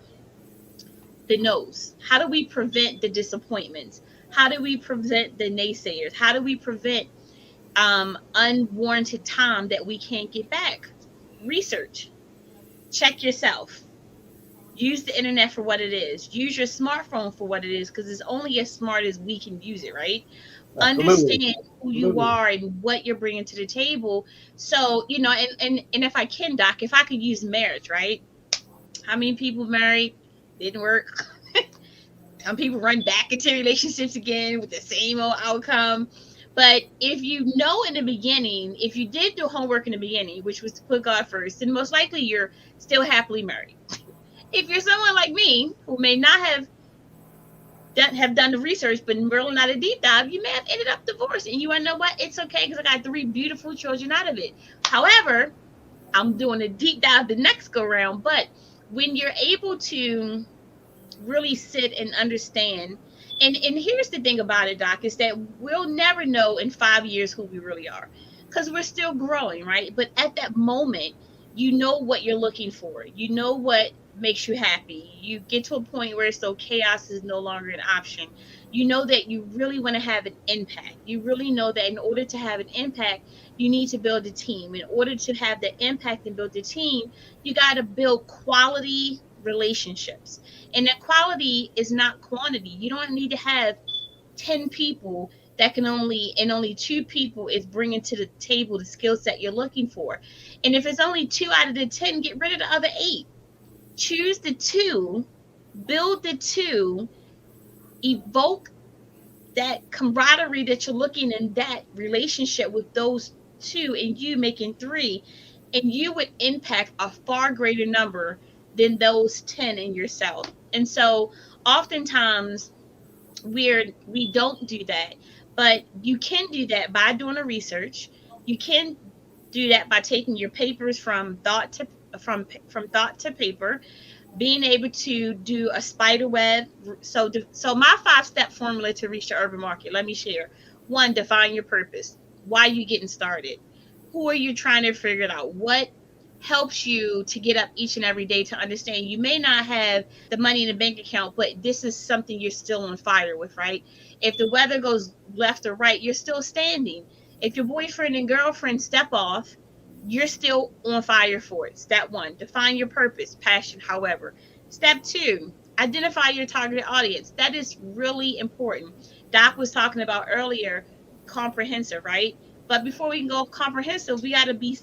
the no's? How do we prevent the disappointments? How do we prevent the naysayers? How do we prevent unwarranted time that we can't get back? Research. Check yourself. Use the internet for what it is. Use your smartphone for what it is, because it's only as smart as we can use it, right? Absolutely. Understand who you Absolutely. are and what you're bringing to the table. So, and if I can, Doc, if I could use marriage, right? How many people married, didn't work? Some people run back into relationships again with the same old outcome. But if you know in the beginning, if you did do homework in the beginning, which was to put God first, then most likely you're still happily married. If you're someone like me who may not have done the research, but really not a deep dive, you may have ended up divorced. And you want to know what? It's okay, because I got 3 beautiful children out of it. However, I'm doing a deep dive the next go round. But when you're able to really sit and understand, and here's the thing about it, Doc, is that we'll never know in 5 years who we really are, because we're still growing, right? But at that moment, you know what you're looking for. You know what makes you happy. You get to a point where so chaos is no longer an option. You know that you really want to have an impact. You really know that in order to have an impact, you need to build a team. In order to have the impact and build a team, you got to build quality relationships. And that quality is not quantity. You don't need to have 10 people that can only 2 people is bringing to the table the skill set you're looking for. And if it's only 2 out of the 10, get rid of the other 8. Choose the 2, build the 2, evoke that camaraderie that you're looking in that relationship with those 2, and you making 3, and you would impact a far greater number than those 10 in yourself. And so oftentimes we don't do that, but you can do that by doing a research. You can do that by taking your papers from thought to paper, being able to do a spider web. So my 5-step formula to reach the urban market, let me share. One, define your purpose. Why are you getting started? Who are you trying to figure it out? helps you to get up each and every day to understand you may not have the money in the bank account, but this is something you're still on fire with, right? If the weather goes left or right, you're still standing. If your boyfriend and girlfriend step off, you're still on fire for it. Step one, define your purpose, passion, however. Step two, identify your targeted audience. That is really important. Doc was talking about earlier, comprehensive, right? But before we can go comprehensive, we got to be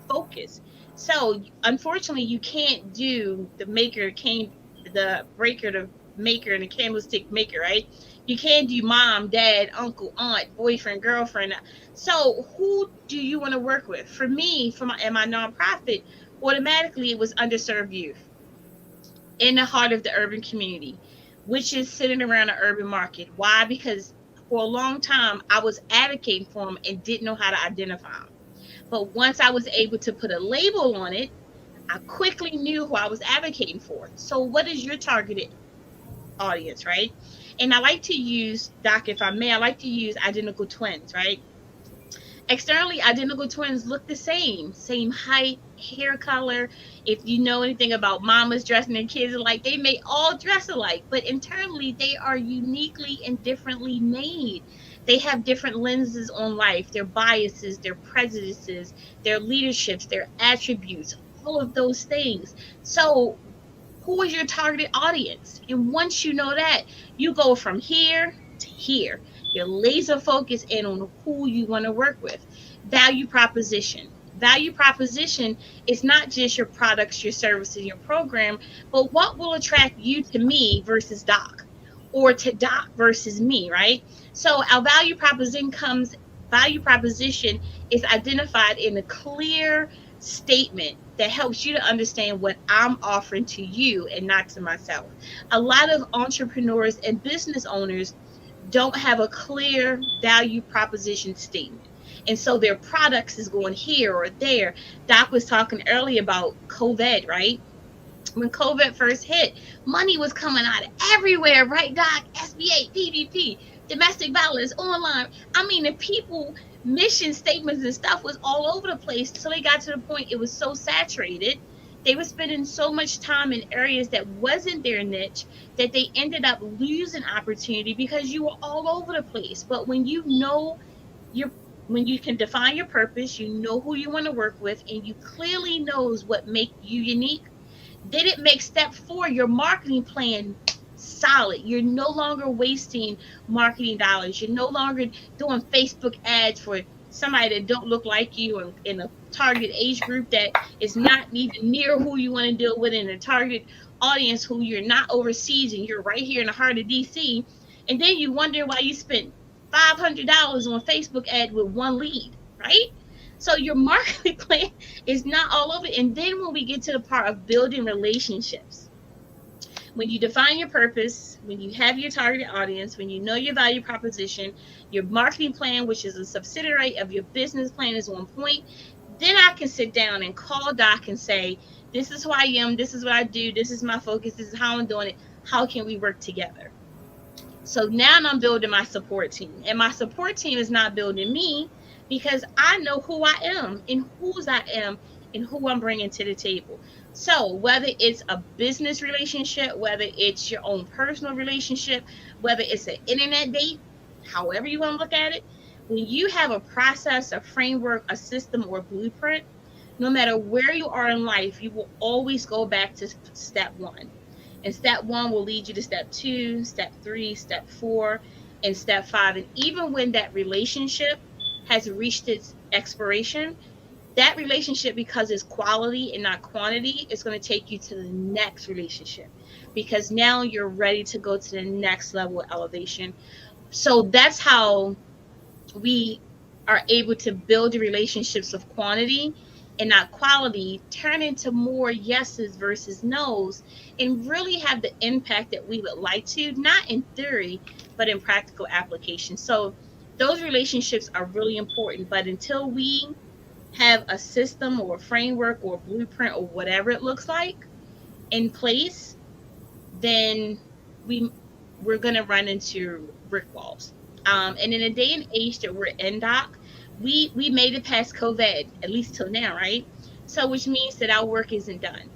focus. So unfortunately, you can't do the breaker, the maker, and the candlestick maker, right? You can't do mom, dad, uncle, aunt, boyfriend, girlfriend. So who do you want to work with? For me, for my nonprofit, automatically it was underserved youth in the heart of the urban community, which is sitting around the urban market. Why? Because for a long time I was advocating for them and didn't know how to identify them. But once I was able to put a label on it, I quickly knew who I was advocating for. So, what is your targeted audience, right? And I like to use, Doc, if I may, I like to use identical twins, right? Externally, identical twins look the same height, hair color. If you know anything about mamas dressing their kids alike, they may all dress alike, but internally, they are uniquely and differently made. They have different lenses on life, their biases, their prejudices, their leaderships, their attributes, all of those things. So, who is your targeted audience? And once you know that, you go from here to here. You're laser focused in on who you want to work with. Value proposition. Value proposition is not just your products, your services, your program, but what will attract you to me versus Doc, or to Doc versus me, right? So our value proposition is identified in a clear statement that helps you to understand what I'm offering to you and not to myself. A lot of entrepreneurs and business owners don't have a clear value proposition statement. And so their products is going here or there. Doc was talking earlier about COVID, right? When COVID first hit, money was coming out of everywhere, right, Doc? SBA, PPP, domestic violence, online. I mean, the people mission statements and stuff was all over the place until they got to the point it was so saturated. They were spending so much time in areas that wasn't their niche that they ended up losing opportunity because you were all over the place. But when you know your when you can define your purpose, you know who you want to work with, and you clearly knows what make you unique, then it makes step four, your marketing plan, solid. You're no longer wasting marketing dollars. You're no longer doing Facebook ads for somebody that don't look like you and in a target age group that is not even near who you want to deal with, in a target audience who you're not overseas and you're right here in the heart of DC. And then you wonder why you spent $500 on a Facebook ad with one lead, right? So your marketing plan is not all over. And then when we get to the part of building relationships, when you define your purpose, when you have your target audience, when you know your value proposition, your marketing plan, which is a subsidiary of your business plan, is on point, then I can sit down and call Doc and say, this is who I am, this is what I do, this is my focus, this is how I'm doing it. How can we work together? So now I'm building my support team. And my support team is not building me because I know who I am and whose I am and who I'm bringing to the table. So whether it's a business relationship, whether it's your own personal relationship, whether it's an internet date, however you want to look at it, when you have a process, a framework, a system, or a blueprint, no matter where you are in life, you will always go back to step one. And step one will lead you to step two, step three, step four, and step five. And even when that relationship has reached its expiration, that relationship, because it's quality and not quantity, is going to take you to the next relationship because now you're ready to go to the next level of elevation. So that's how we are able to build the relationships of quantity and not quality, turn into more yeses versus nos, and really have the impact that we would like to, not in theory, but in practical application. So those relationships are really important. But until we have a system or a framework or a blueprint or whatever it looks like in place, then we we're gonna run into brick walls. And in a day and age that we're in, Doc, we made it past COVID, at least till now, right? So, which means that our work isn't done.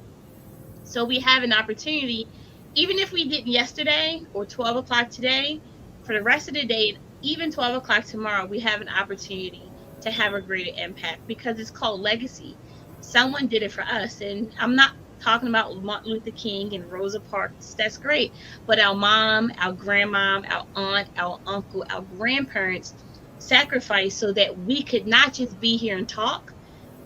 So we have an opportunity, even if we didn't yesterday or 12 o'clock today, for the rest of the day, and even 12 o'clock tomorrow, we have an opportunity to have a greater impact because it's called legacy. Someone did it for us. And I'm not talking about Martin Luther King and Rosa Parks. That's great. But our mom, our grandmom, our aunt, our uncle, our grandparents sacrificed so that we could not just be here and talk,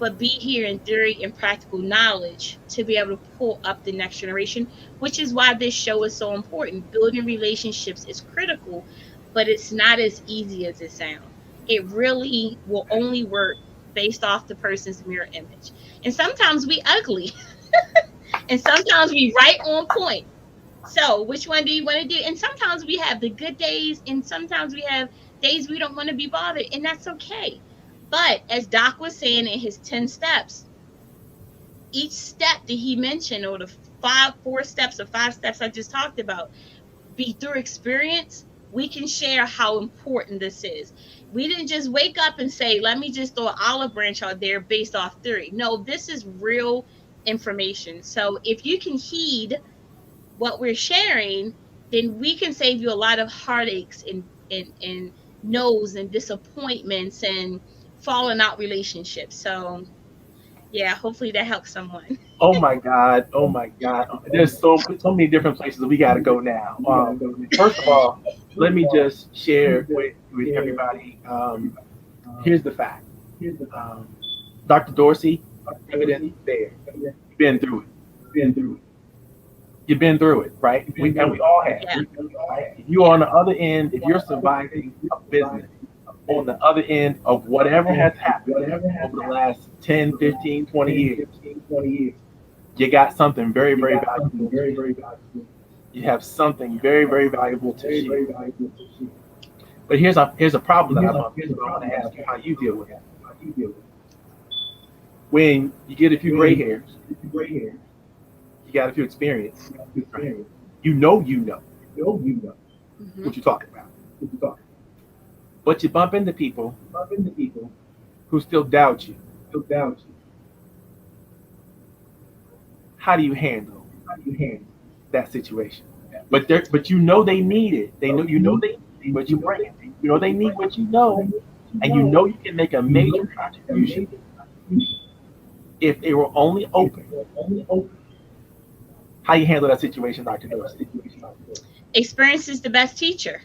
but be here in theory and practical knowledge to be able to pull up the next generation, which is why this show is so important. Building relationships is critical, but it's not as easy as it sounds. It really will only work based off the person's mirror image. And sometimes we ugly, and sometimes we right on point. So, which one do you want to do? And sometimes we have the good days, and sometimes we have days we don't want to be bothered, and that's okay. But as Doc was saying in his 10 steps, each step that he mentioned, or the four steps or five steps I just talked about, be through experience, we can share how important this is. We didn't just wake up and say, let me just throw an olive branch out there based off theory. No, this is real information. So if you can heed what we're sharing, then we can save you a lot of heartaches and no's and disappointments and falling out relationships. So yeah, hopefully that helps someone. Oh my God! Oh my God! There's so many different places we got to go now. First of all, let me just share with everybody. Here's the fact. Um, Dr. Dorsey, evidence there. You've been through it. You've been through it, right? We all have. Yeah. Right? If you're on the other end, if you're surviving a business on the other end of whatever has happened over the last 10, 15, 20 years, you got something very, very valuable. You have something very, very valuable to share. But here's a problem that I want to ask you how you deal with it. When you get a few gray hairs, you got a few experience, right? You know Hmm. what you're talking about. But you bump into people who still doubt you. How do you handle that situation? But you know they need it. They need what you bring. You know they need what you know, and you know you can make a major contribution if they were only open. How you handle that situation, Dr. Dorsey? Experience is the best teacher.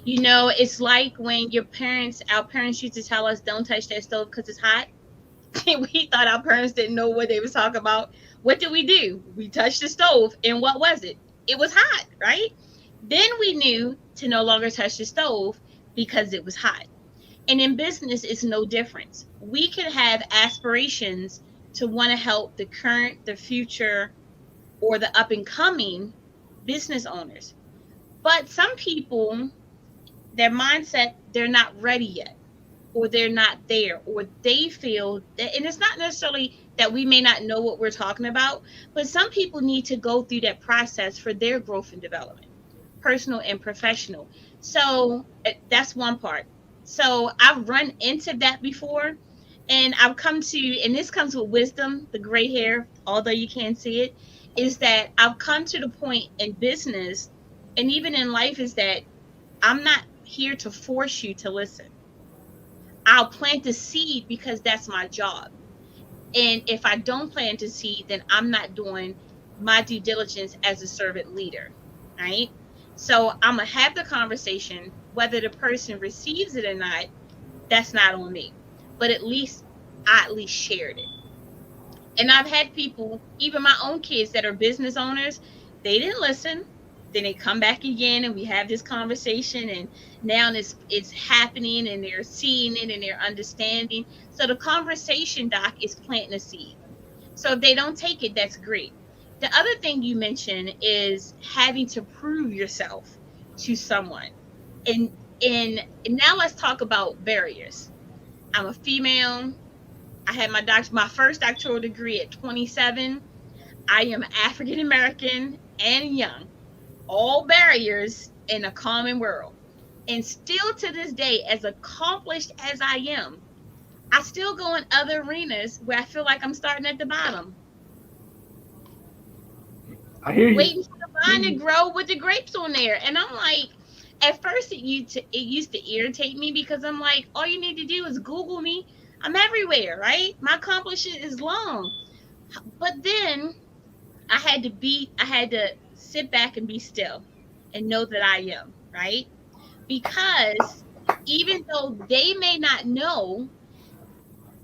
You know, it's like when our parents used to tell us, don't touch that stove because it's hot. We thought our parents didn't know what they was talking about. What did we do? We touched the stove, and what was it? It was hot, right? Then we knew to no longer touch the stove because it was hot. And in business, it's no difference. We can have aspirations to want to help the current, the future, or the up and coming business owners. But some people, their mindset, they're not ready yet, or they're not there, or they feel that, and it's not necessarily that we may not know what we're talking about, but some people need to go through that process for their growth and development, personal and professional. So that's one part. So I've run into that before, and I've come to, and this comes with wisdom, the gray hair, although you can't see it, is that I've come to the point in business and even in life is that I'm not here to force you to listen. I'll plant the seed because that's my job. And if I don't plant the seed, then I'm not doing my due diligence as a servant leader. Right. So I'm going to have the conversation, whether the person receives it or not, that's not on me. But I at least shared it. And I've had people, even my own kids that are business owners, they didn't listen. Then they come back again and we have this conversation and now it's happening and they're seeing it and they're understanding. So the conversation, Doc, is planting a seed. So if they don't take it, that's great. The other thing you mentioned is having to prove yourself to someone. And and now let's talk about barriers. I'm a female. I had my first doctoral degree at 27. I am African American and young. All barriers in a common world. And still to this day, as accomplished as I am, I still go in other arenas where I feel like I'm starting at the bottom, I hear you. waiting for the I hear vine to you. grow with the grapes on there. And I'm like, at first it used to irritate me because I'm like, all you need to do is Google me. I'm everywhere, right? My accomplishment is long. But then I had to sit back and be still and know that I am, right? Because even though they may not know,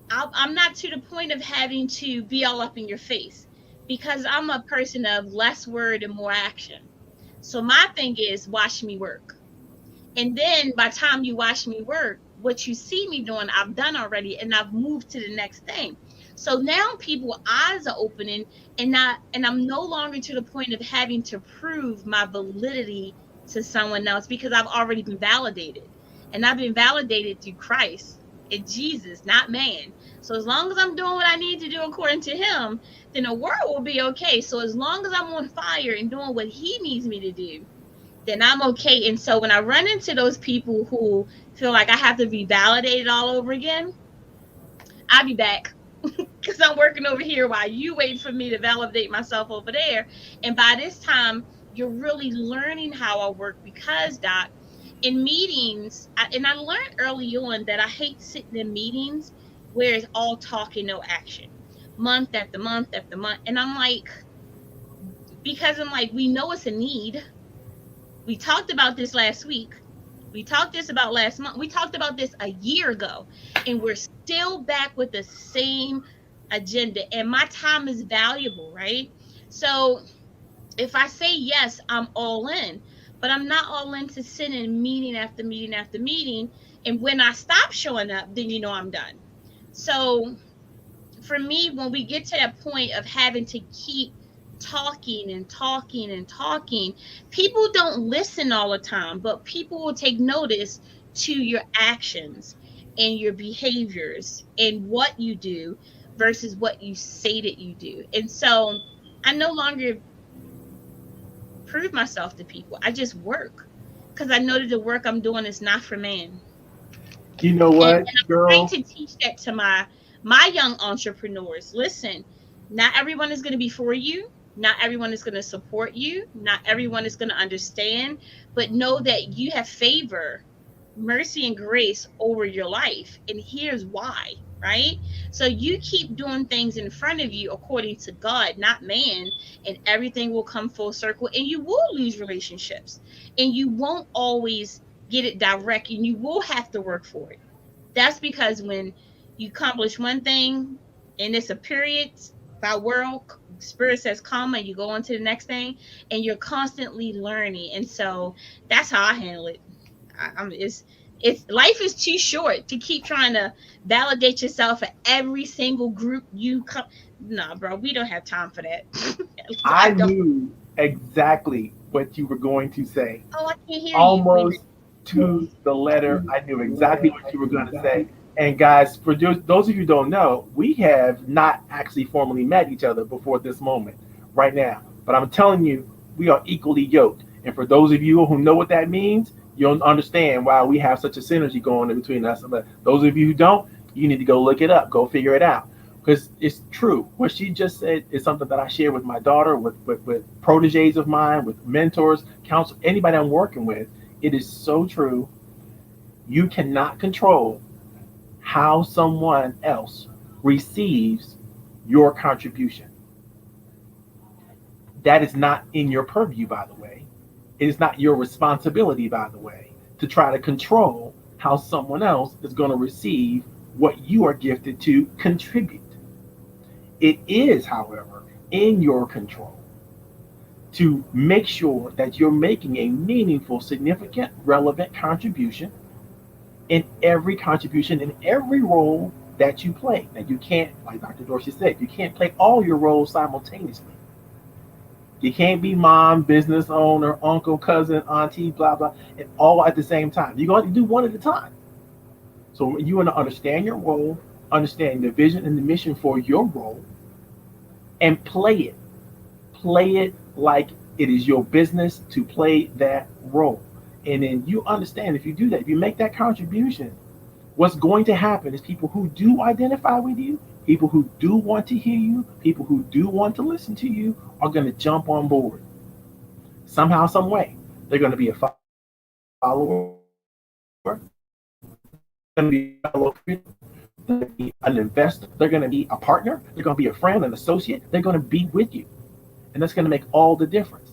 I'm not to the point of having to be all up in your face because I'm a person of less word and more action. So my thing is watch me work. And then by the time you watch me work, what you see me doing, I've done already and I've moved to the next thing. So now people eyes are opening and I'm no longer to the point of having to prove my validity to someone else because I've already been validated. And I've been validated through Christ and Jesus, not man. So as long as I'm doing what I need to do according to him, then the world will be okay. So as long as I'm on fire and doing what he needs me to do, then I'm okay. And so when I run into those people who feel like I have to be validated all over again, I'll be back because I'm working over here while you wait for me to validate myself over there. And by this time, you're really learning how I work because, Doc, in meetings, and I learned early on that I hate sitting in meetings where it's all talk and no action, month after month after month. And I'm like, because I'm like, we know it's a need. We talked about this last week. We talked this about last month. We talked about this a year ago, and we're still back with the same agenda. And my time is valuable, right? So if I say yes, I'm all in, but I'm not all in to sit in meeting after meeting after meeting. And when I stop showing up, then you know I'm done. So for me, when we get to that point of having to keep talking and talking and talking, people don't listen all the time, but people will take notice to your actions and your behaviors and what you do versus what you say that you do. And so I no longer prove myself to people. I just work because I know that the work I'm doing is not for man. You know And what, I'm trying girl? to teach that to my young entrepreneurs. Listen, not everyone is going to be for you, not everyone is going to support you, not everyone is going to understand, but know that you have favor, mercy, and grace over your life, and here's why. Right? So you keep doing things in front of you according to God, not man, and everything will come full circle. And you will lose relationships, and you won't always get it direct, and you will have to work for it. That's because when you accomplish one thing and it's a period by world, spirit says come and you go on to the next thing and you're constantly learning. And so that's how I handle it. It's life is too short to keep trying to validate yourself at every single group you come. Nah, bro, we don't have time for that. I I don't. knew exactly what you were going to say. Oh, I can't hear you. Wait a Almost to the letter, I knew exactly what you were going to say. And guys, for those of you who don't know, we have not actually formally met each other before this moment, right now. But I'm telling you, we are equally yoked. And for those of you who know what that means, you'll understand why we have such a synergy going in between us. But those of you who don't, you need to go look it up, go figure it out. Because it's true. What she just said is something that I share with my daughter, with proteges of mine, with mentors, counsel, anybody I'm working with. It is so true. You cannot control how someone else receives your contribution. That is not in your purview, by the way. It is not your responsibility, by the way, to try to control how someone else is going to receive what you are gifted to contribute. It is, however, in your control to make sure that you're making a meaningful, significant, relevant contribution in every role that you play. Now, you can't, like Dr. Dorsey said, you can't play all your roles simultaneously. You can't be mom, business owner, uncle, cousin, auntie, blah, blah, and all at the same time. You're going to do one at a time. So you want to understand your role, understand the vision and the mission for your role, and play it. Play it like it is your business to play that role. And then you understand if you do that, if you make that contribution, What's going to happen is people who do identify with you, people who do want to hear you, people who do want to listen to you are going to jump on board somehow, some way. They're going to be a follower. They're going to be a fellow creator. They're going to be an investor. They're going to be a partner. They're going to be a friend, an associate. They're going to be with you. And that's going to make all the difference.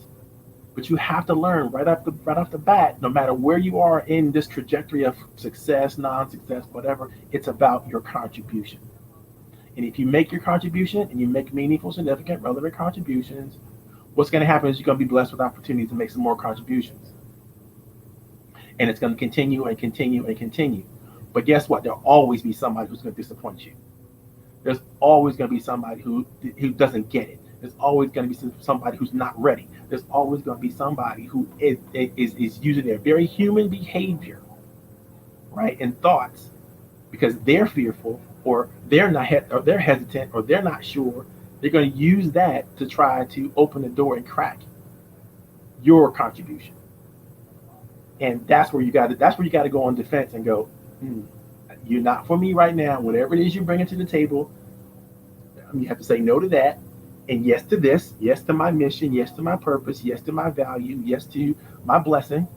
But you have to learn right off the bat, no matter where you are in this trajectory of success, non-success, whatever, it's about your contribution. And if you make your contribution and you make meaningful, significant, relevant contributions, what's going to happen is you're going to be blessed with opportunities to make some more contributions. And it's going to continue and continue and continue. But guess what? There'll always be somebody who's going to disappoint you. There's always going to be somebody who doesn't get it. There's always going to be somebody who's not ready. There's always going to be somebody who is using their very human behavior, right, and thoughts because they're fearful or they're not or they're hesitant or they're not sure. They're going to use that to try to open the door and crack your contribution. And that's where you got to go on defense and go, hmm, you're not for me right now. Whatever it is you bring to the table, you have to say no to that and yes to this, yes to my mission, yes to my purpose, yes to my value, yes to my blessing,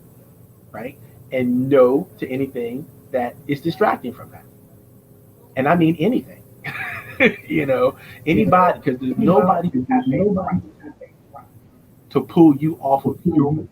right? And no to anything that is distracting from that. And I mean anything. you know, anybody, because there's nobody who has a right to pull you off of your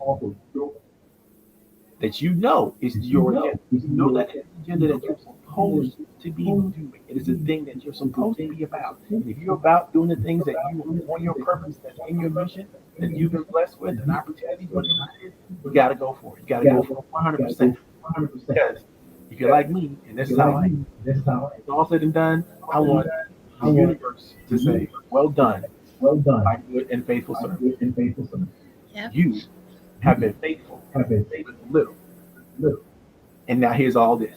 that you know is your agenda. You know that it's the agenda that you're supposed to be doing. It is the thing that you're supposed to be about. And if you're about doing the things that you on your purpose, that's in your mission, that you've been blessed with, an opportunity, whatever it is, you got to go for it. You got to go for it 100%. Because if you're like me, and this is how I am, it's all said and done, I want the universe to say, well done, my good and faithful servant. Yep. You have been faithful with little. And now here's all this.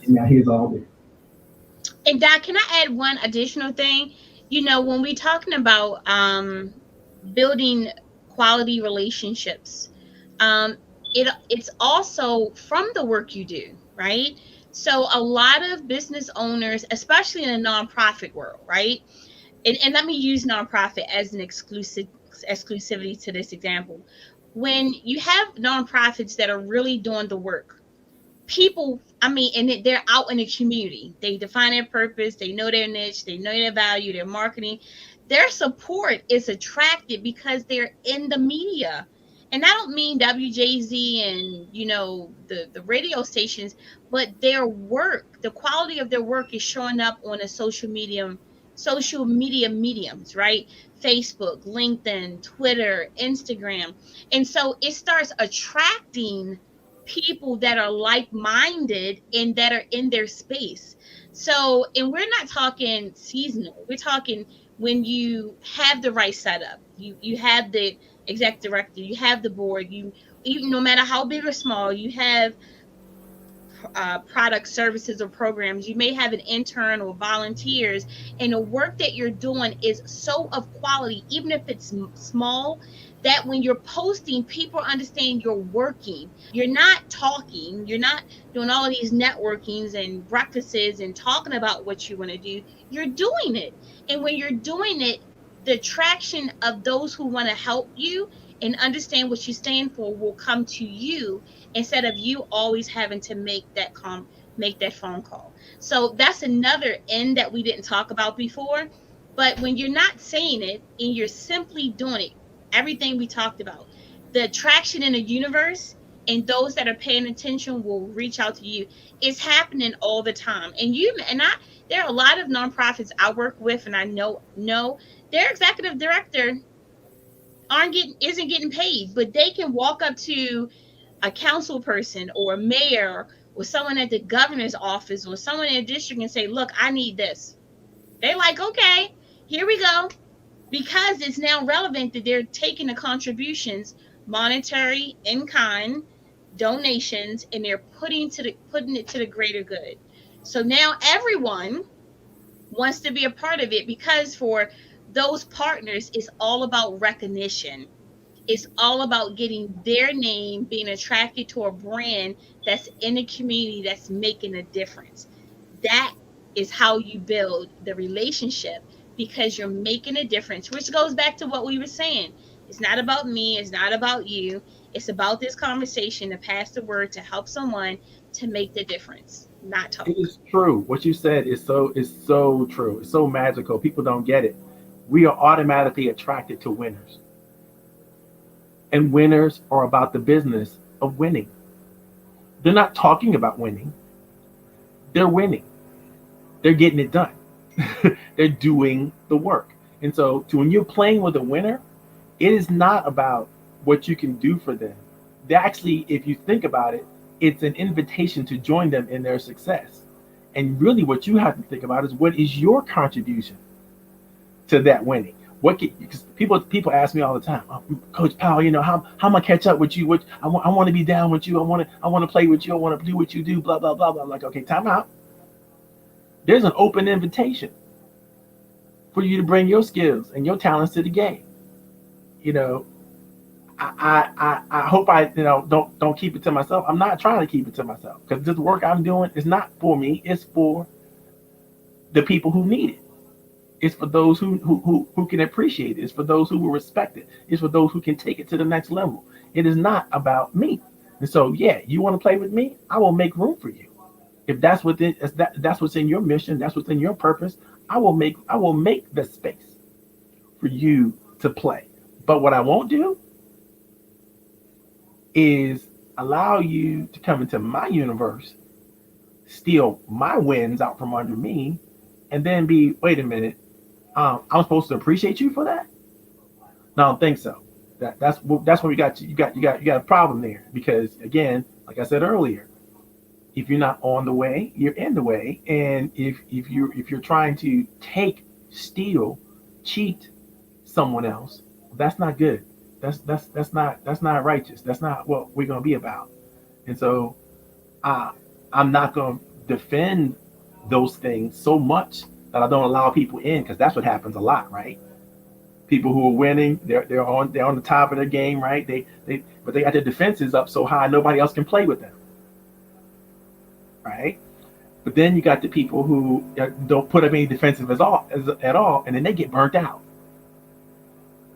And Doc, can I add one additional thing? When we're talking about building quality relationships, um, it's also from the work you do, right? So a lot of business owners, especially in the nonprofit world, right? And let me use nonprofit as an exclusivity to this example. When you have nonprofits that are really doing the work, people, I mean, and they're out in the community, they define their purpose, they know their niche, they know their value, their marketing, their support is attracted because they're in the media. And I don't mean WJZ and the radio stations, but their work, the quality of their work is showing up on a social media mediums, right? Facebook, LinkedIn, Twitter, Instagram. And so it starts attracting people that are like-minded and that are in their space. So, and we're not talking seasonal. We're talking when you have the right setup. You have the exec director, you have the board, you even no matter how big or small, you have products, services, or programs. You may have an intern or volunteers, and the work that you're doing is so of quality, even if it's small, that when you're posting, people understand you're working. You're not talking, you're not doing all of these networkings and breakfasts and talking about what you want to do. You're doing it. And when you're doing it, the traction of those who want to help you and understand what you stand for will come to you instead of you always having to make that phone call. So that's another end that we didn't talk about before. But when you're not saying it and you're simply doing it, everything we talked about, the attraction in the universe and those that are paying attention will reach out to you. It's happening all the time. And there are a lot of nonprofits I work with, and I know their executive director aren't getting isn't getting paid, but they can walk up to a council person or a mayor or someone at the governor's office or someone in a district and say, look, I need this. They're like, okay, here we go. Because it's now relevant that they're taking the contributions, monetary, in kind, donations, and they're putting it to the greater good. So now everyone wants to be a part of it because for those partners, it's all about recognition. It's all about getting their name being attracted to a brand that's in the community that's making a difference. that is how you build the relationship, because you're making a difference, which goes back to what we were saying. It's not about me, it's not about you. It's about this conversation to pass the word, to help someone, to make the difference, not It talk. is true. What you said is so true. It's so magical. People don't get it. We are automatically attracted to winners, and winners are about the business of winning. They're not talking about winning. They're winning. They're getting it done. They're doing the work. And so, when you're playing with a winner, it is not about what you can do for them. They actually, if you think about it, it's an invitation to join them in their success. And really, what you have to think about is what is your contribution to that winning. Because people ask me all the time, Coach Powell, how am I catch up with you? I want to be down with you. I want to play with you. I want to do what you do. Blah blah blah blah. I'm like, okay, time out. There's an open invitation for you to bring your skills and your talents to the game. You know, I hope I don't keep it to myself. I'm not trying to keep it to myself because this work I'm doing is not for me. It's for the people who need it. It's for those who can appreciate it. It's for those who will respect it. It's for those who can take it to the next level. It is not about me. And so, yeah, you want to play with me? I will make room for you. If that's what's in your mission, that's what's in your purpose. I will make the space for you to play. But what I won't do is allow you to come into my universe, steal my wins out from under me, and then be, wait a minute, I'm supposed to appreciate you for that? No, I don't think so. That's where you got a problem there because again, like I said earlier, if you're not on the way, you're in the way, and if you're trying to take, steal, cheat someone else, that's not good. That's not righteous. That's not what we're gonna be about. And so I I'm not gonna defend those things so much that I don't allow people in because that's what happens a lot, right? People who are winning, they're on the top of their game, right? But they got their defenses up so high nobody else can play with them, right? But then you got the people who don't put up any defensive at all, and then they get burnt out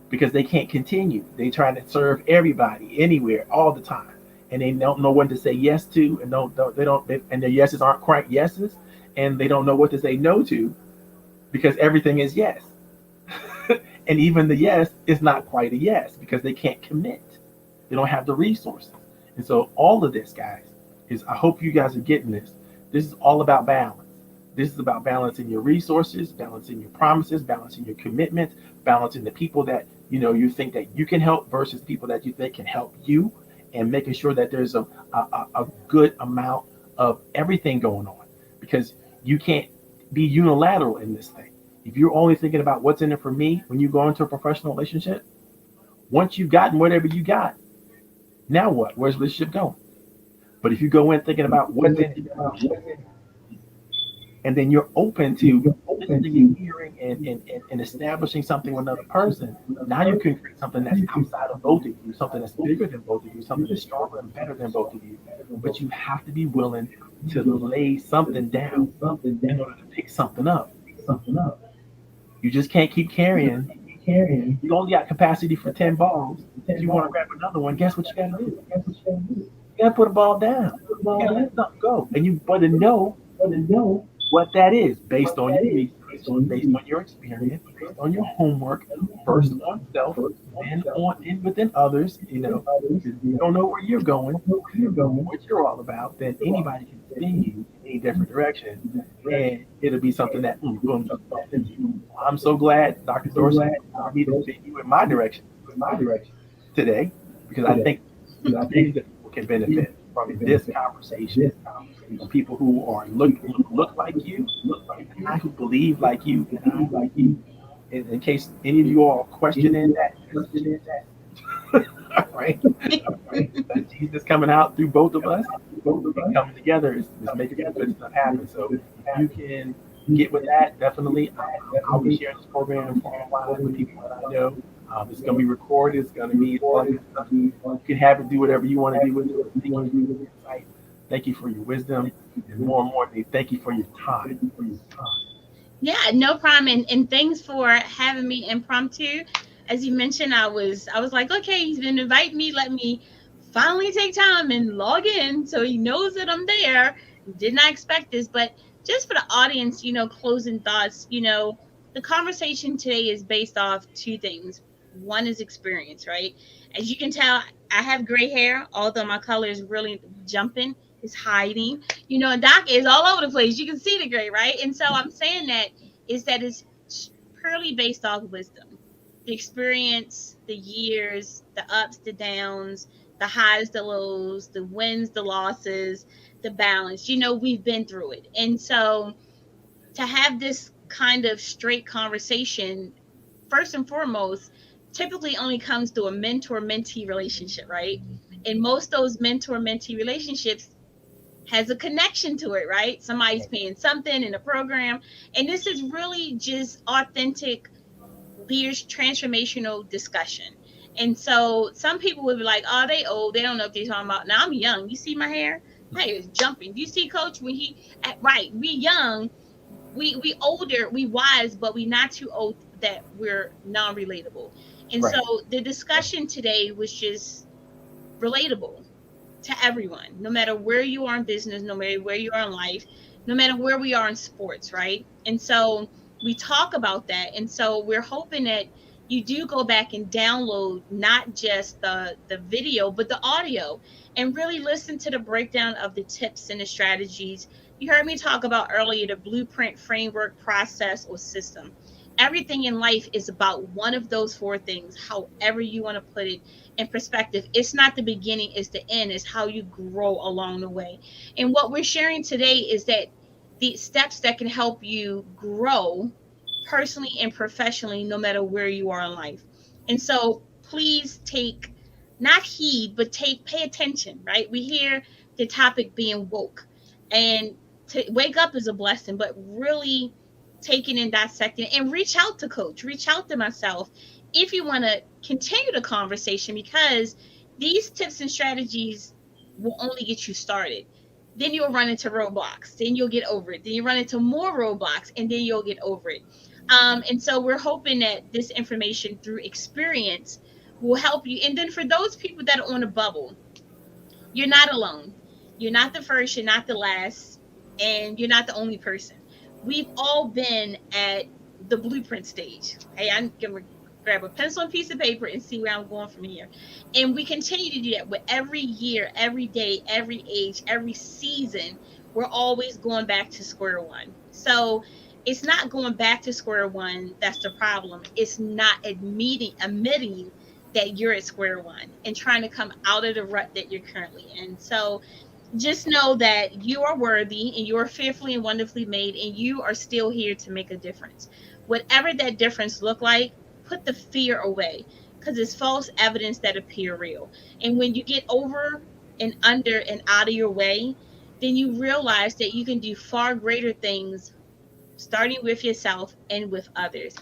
because they can't continue. They try to serve everybody, anywhere, all the time, and they don't know when to say yes to, and they don't, and their yeses aren't quite yeses, and they don't know what to say no to because everything is yes, and even the yes is not quite a yes because they can't commit. They don't have the resources, and so all of this, guys, is I hope you guys are getting this. This is all about balance. This is about balancing your resources, balancing your promises, balancing your commitment, balancing the people that you think that you can help versus people that you think can help you, and making sure that there's a good amount of everything going on because you can't be unilateral in this thing. If you're only thinking about what's in it for me when you go into a professional relationship, once you've gotten whatever you got, now what? Where's the relationship going? But if you go in thinking about what's in it for me, and then you're open to listening and hearing and establishing something with another person, now you can create something that's outside of both of you, something that's bigger than both of you, something that's stronger and better than both of you. But you have to be willing to lay something down in order to pick something up. You just can't keep carrying. You only got capacity for 10 balls. If you want to grab another one, guess what you got to do? You got to put a ball down. You got to let something go. And you better know what that is based on your research, based on your experience, based on your homework, first on self, then on in within others. If you don't know where you're going, what you're all about, then anybody can spin you in any different direction, and it'll be something that boom, I'm so glad, Dr. Dorsey, I need to spin you in my direction today because I think many people can benefit from this conversation. People who are look like you, and I who believe like you, and I like you. In case any of you are questioning that, right? That Jesus coming out through both of us and coming together is making good stuff happen. So if you can get with that, definitely, I'll be sharing this program for a while with people that I know. It's going to be recorded. It's going to be all good stuff. You can have it, do whatever you want to do with it. Thank you for your insight. Thank you for your wisdom. And more importantly, thank you for your time. Yeah, no problem. And thanks for having me impromptu. As you mentioned, I was like, okay, he's been inviting me. Let me finally take time and log in so he knows that I'm there. Did not expect this, but just for the audience, closing thoughts, the conversation today is based off two things. One is experience, right? As you can tell, I have gray hair, although my color is really jumping, is hiding. And Doc is all over the place. You can see the gray, right? And so I'm saying that is that it's purely based off wisdom, the experience, the years, the ups, the downs, the highs, the lows, the wins, the losses, the balance. We've been through it. And so to have this kind of straight conversation, first and foremost, typically only comes through a mentor mentee relationship, right? And most of those mentor mentee relationships has a connection to it, right? Somebody's paying something in a program. And this is really just authentic leaders transformational discussion. And so some people would be like, oh, they old. They don't know what they're talking about. Now I'm young. You see my hair? My hair is jumping. You see, coach, when right, we young, we older, we wise, but we not too old that we're non-relatable. And so Right. the discussion today was just relatable to everyone, no matter where you are in business, no matter where you are in life, no matter where we are in sports, right? And so we talk about that. And so we're hoping that you do go back and download not just the video, but the audio and really listen to the breakdown of the tips and the strategies. You heard me talk about earlier the blueprint, framework, process, or system. Everything in life is about one of those four things, however you want to put it in perspective. It's not the beginning, it's the end, it's how you grow along the way. And what we're sharing today is that the steps that can help you grow personally and professionally, no matter where you are in life. And so please take not heed, but pay attention, right? We hear the topic being woke. And to wake up is a blessing, but really taking and dissecting and reach out to coach, reach out to myself if you want to continue the conversation, because these tips and strategies will only get you started. Then you'll run into roadblocks. Then you'll get over it. Then you run into more roadblocks, and then you'll get over it. And so we're hoping that this information through experience will help you. And then for those people that are on a bubble, you're not alone. You're not the first, you're not the last, and you're not the only person. We've all been at the blueprint stage. Hey, I'm going to grab a pencil and piece of paper and see where I'm going from here. And we continue to do that with every year, every day, every age, every season. We're always going back to square one. So it's not going back to square one that's the problem. It's not admitting that you're at square one and trying to come out of the rut that you're currently in. So just know that you are worthy and you are fearfully and wonderfully made, and you are still here to make a difference. Whatever that difference look like, put the fear away, because it's false evidence that appear real. And when you get over and under and out of your way, then you realize that you can do far greater things starting with yourself and with others.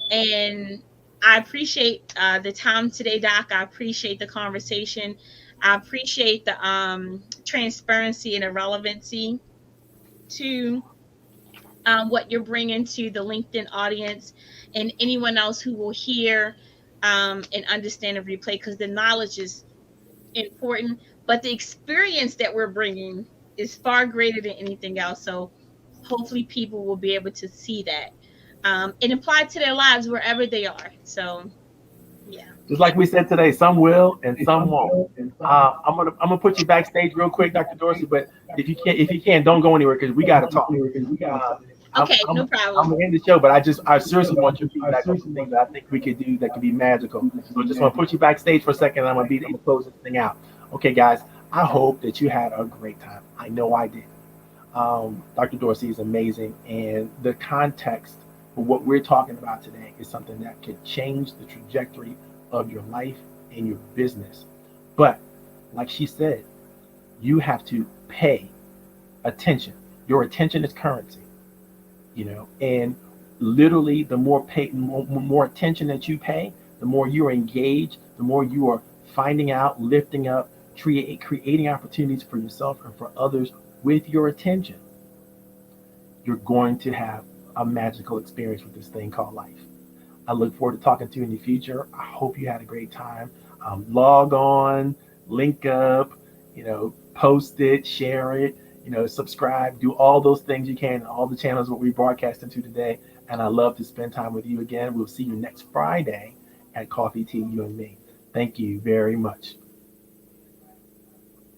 And I appreciate the time today, Doc. I appreciate the conversation. I appreciate the transparency and the relevancy to what you're bringing to the LinkedIn audience and anyone else who will hear and understand the replay, because the knowledge is important, but the experience that we're bringing is far greater than anything else. So hopefully people will be able to see that and apply to their lives wherever they are. So yeah. Just like we said today, some will and some won't. I'm gonna put you backstage real quick, Dr. Dorsey. But if you can, don't go anywhere because we got to talk. Uh, I'm, Okay, I'm, no I'm problem. gonna end the show, but I seriously want your feedback on some things that I think we could do that could be magical. So just want to put you backstage for a second. And I'm gonna close this thing out. Okay, guys. I hope that you had a great time. I know I did. Dr. Dorsey is amazing, and the context for what we're talking about today is something that could change the trajectory of your life and your business. But like she said, you have to pay attention. Your attention is currency, and literally the more attention that you pay, the more you're engaged, the more you are finding out, lifting up, creating opportunities for yourself and for others with your attention, you're going to have a magical experience with this thing called life. I look forward to talking to you in the future. I hope you had a great time. Log on, link up, post it, share it, subscribe, do all those things you can, all the channels that we broadcast into today. And I love to spend time with you again. We'll see you next Friday at Coffee Tea, You and Me. Thank you very much.